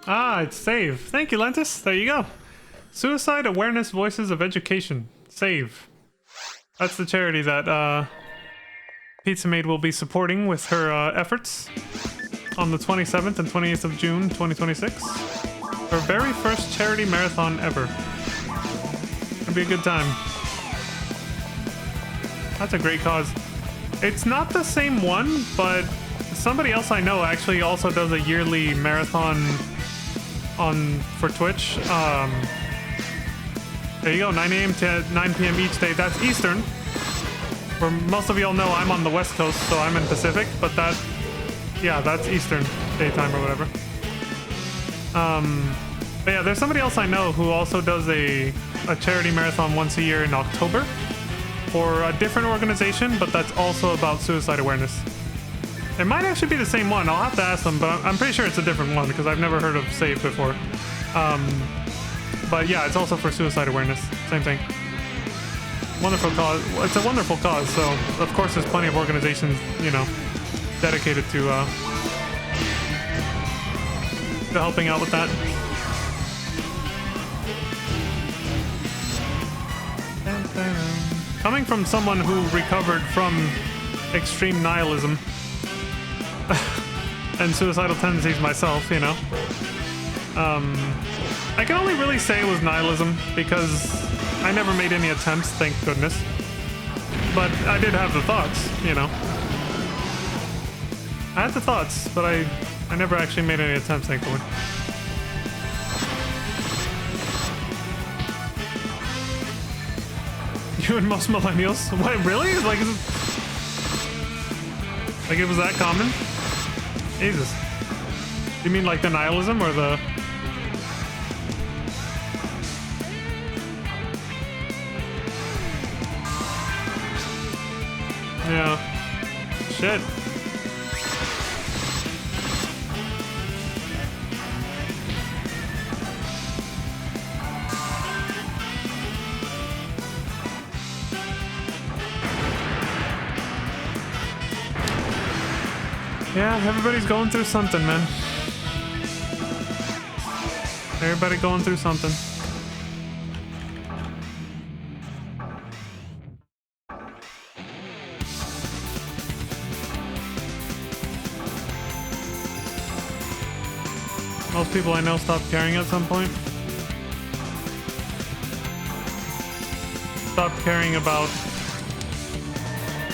Ah, it's SAVE. Thank you, Lentis. There you go. Suicide Awareness Voices of Education. SAVE. That's the charity that Pizza Maid will be supporting with her efforts on the 27th and 28th of June 2026. Her very first charity marathon ever. It'll be a good time. That's a great cause. It's not the same one, but somebody else I know actually also does a yearly marathon for Twitch. There you go, 9 a.m. to 9 p.m. each day. That's Eastern. For most of y'all know, I'm on the West Coast, so I'm in Pacific, but that's Eastern daytime or whatever. But yeah, there's somebody else I know who also does a charity marathon once a year in October for a different organization, but that's also about suicide awareness. It might actually be the same one. I'll have to ask them, but I'm pretty sure it's a different one because I've never heard of SAVE before. But yeah, it's also for suicide awareness. Same thing. Wonderful cause. It's a wonderful cause, so of course there's plenty of organizations, you know, dedicated to to helping out with that. Coming from someone who recovered from extreme nihilism and suicidal tendencies myself, you know, I can only really say it was nihilism because I never made any attempts, thank goodness. But I did have the thoughts, you know. I had the thoughts, but I never actually made any attempts, thankfully. You and most millennials? What, really? Like it was that common? Jesus. You mean like the nihilism or the... Yeah. Shit. Yeah, everybody's going through something, man. Everybody going through something. Most people I know stopped caring at some point. Stopped caring about,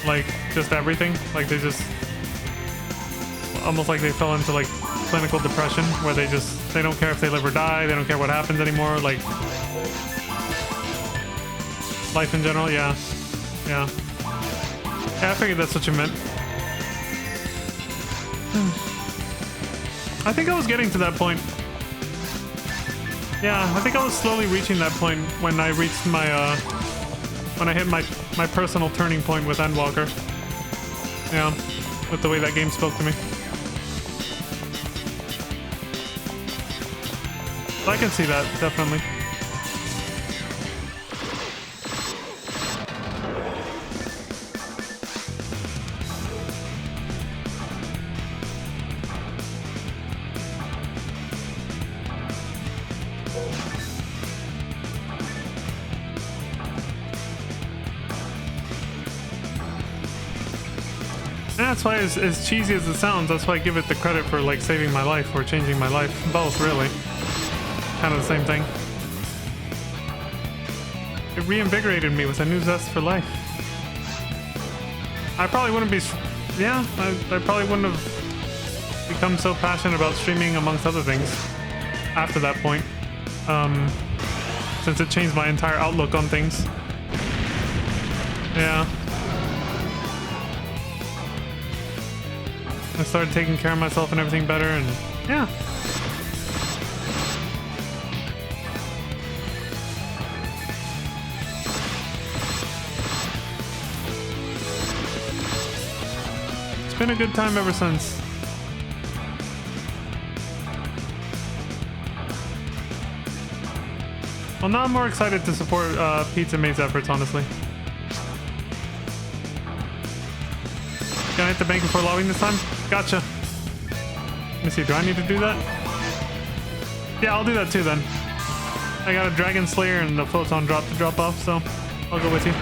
like, just everything. Like, they just... almost like they fell into, like, clinical depression, where they don't care if they live or die, they don't care what happens anymore, like... life in general, yeah. Yeah. Yeah, I figured that's what you meant. I think I was getting to that point. Yeah, I think I was slowly reaching that point when I reached my, when I hit my personal turning point with Endwalker. Yeah, with the way that game spoke to me. I can see that, definitely. That's why, as cheesy as it sounds, that's why I give it the credit for, like, saving my life or changing my life. Both, really. Kind of the same thing. It reinvigorated me with a new zest for life. I probably wouldn't be... yeah, I probably wouldn't have become so passionate about streaming, amongst other things, after that point. Since it changed my entire outlook on things. Yeah. I started taking care of myself and everything better, and yeah. It's been a good time ever since. Well, now I'm more excited to support Pizza Mate's efforts, honestly. Can I hit the bank before logging this time? Gotcha. Let me see, do I need to do that? Yeah, I'll do that too then. I got a Dragon Slayer and the Photon Drop to drop off, so I'll go with you.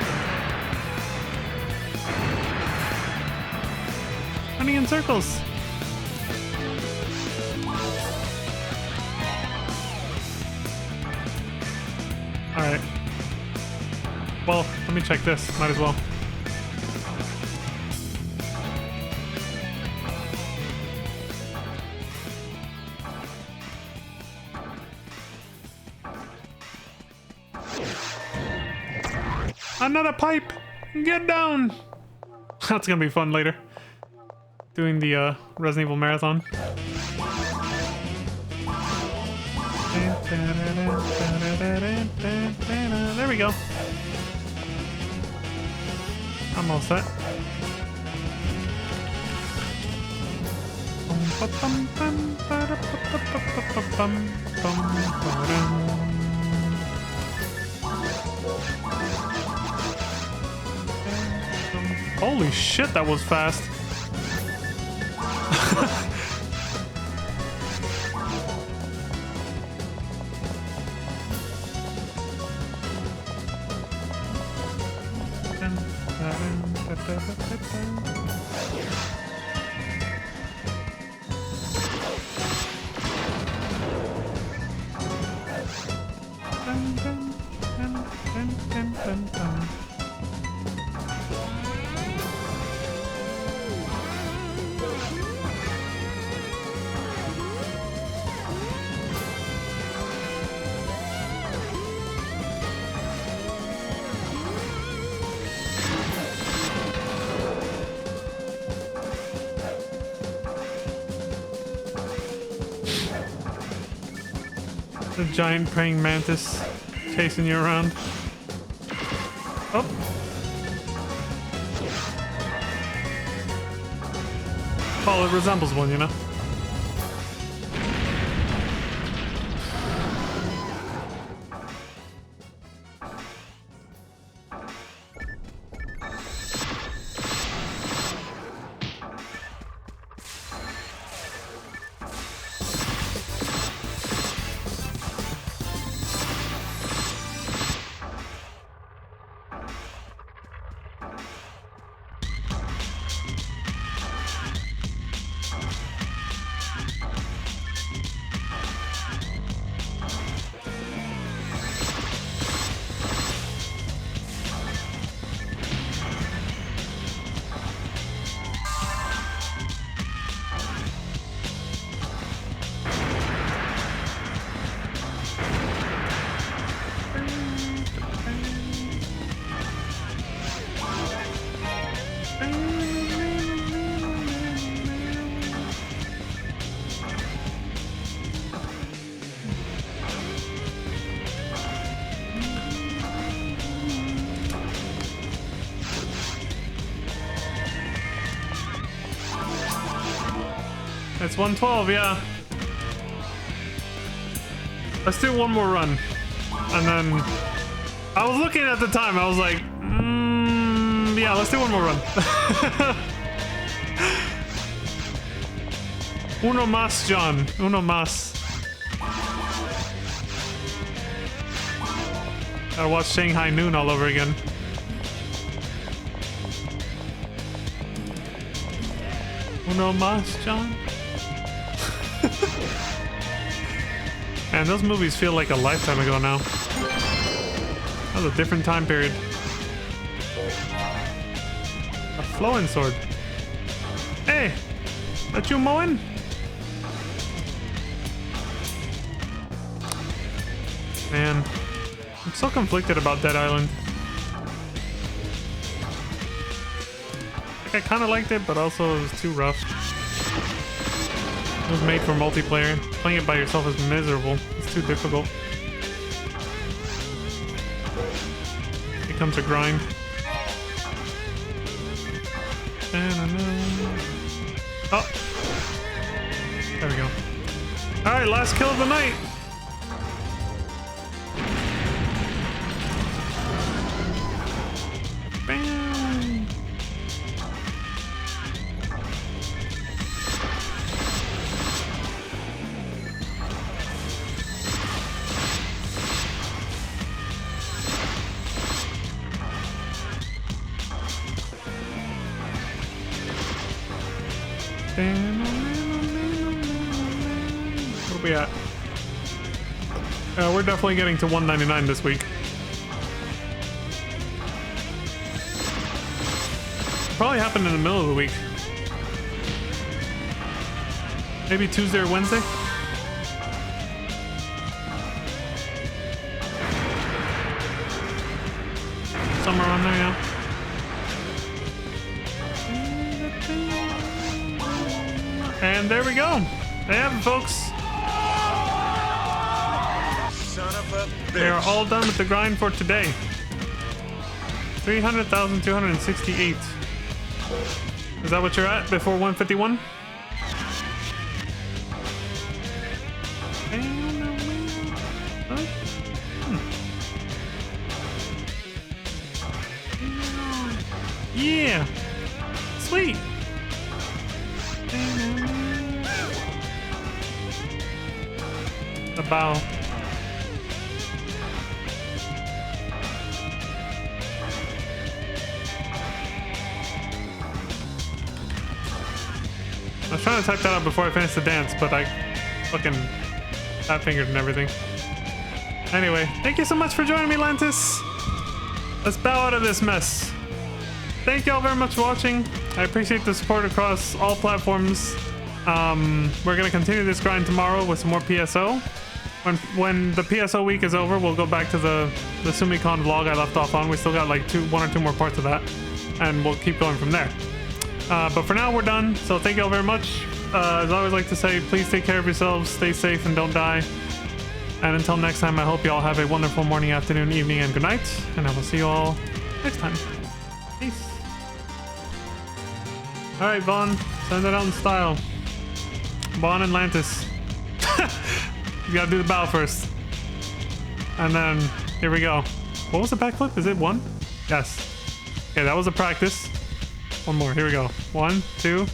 Running in circles. Alright. Well, let me check this. Might as well. Another pipe! Get down! That's gonna be fun later. Doing the Resident Evil marathon. There we go. I'm all set. Holy shit, that was fast. The giant praying mantis chasing you around. Oh. Well, it resembles one, you know? It's 112, yeah. Let's do one more run. And then... I was looking at the time, I was like, yeah, let's do one more run. Uno más, John. Uno más. Gotta watch Shanghai Noon all over again. Uno más, John. Man, those movies feel like a lifetime ago now. That was a different time period. A flowing sword. Hey! That you mowing? Man, I'm so conflicted about Dead Island. Like, I kind of liked it, but also it was too rough. It was made for multiplayer. Playing it by yourself is miserable. It's too difficult. It becomes a grind. Oh! There we go. Alright, last kill of the night! Bam! Where are we at? We're definitely getting to 199 this week. Probably happened in the middle of the week. Maybe Tuesday or Wednesday? Somewhere around there, yeah. And there we go. They have it, folks. Son of a bitch. They are all done with the grind for today. 300,268. Is that what you're at before 151? Yeah. Sweet. The bow. I was trying to type that out before I finished the dance, but I fucking fat fingered and everything. Anyway, thank you so much for joining me, Lantis. Let's bow out of this mess. Thank y'all very much for watching. I appreciate the support across all platforms. We're gonna continue this grind tomorrow with some more PSO. When the PSO week is over, we'll go back to the SumiCon vlog I left off on. We still got like one or two more parts of that, and we'll keep going from there. But for now, we're done. So thank y'all very much. As I always like to say, please take care of yourselves, stay safe, and don't die. And until next time, I hope you all have a wonderful morning, afternoon, evening, and good night. And I will see you all next time. Peace. All right, Vaughn, send it out in style. Vaughn and Lantis. You gotta do the bow first. And then, here we go. What was the backflip? Is it one? Yes. Okay, that was a practice. One more, here we go. 1, 2.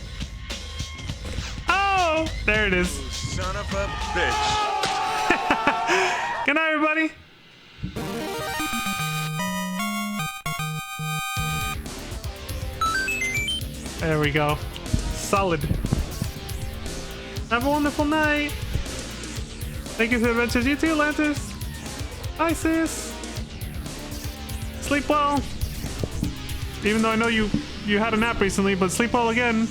Oh, there it is. Son of a bitch. Good night, everybody. There we go. Solid. Have a wonderful night. Thank you for the adventures. You too, Lantis. Bye, sis. Sleep well. Even though I know you had a nap recently, but sleep well again.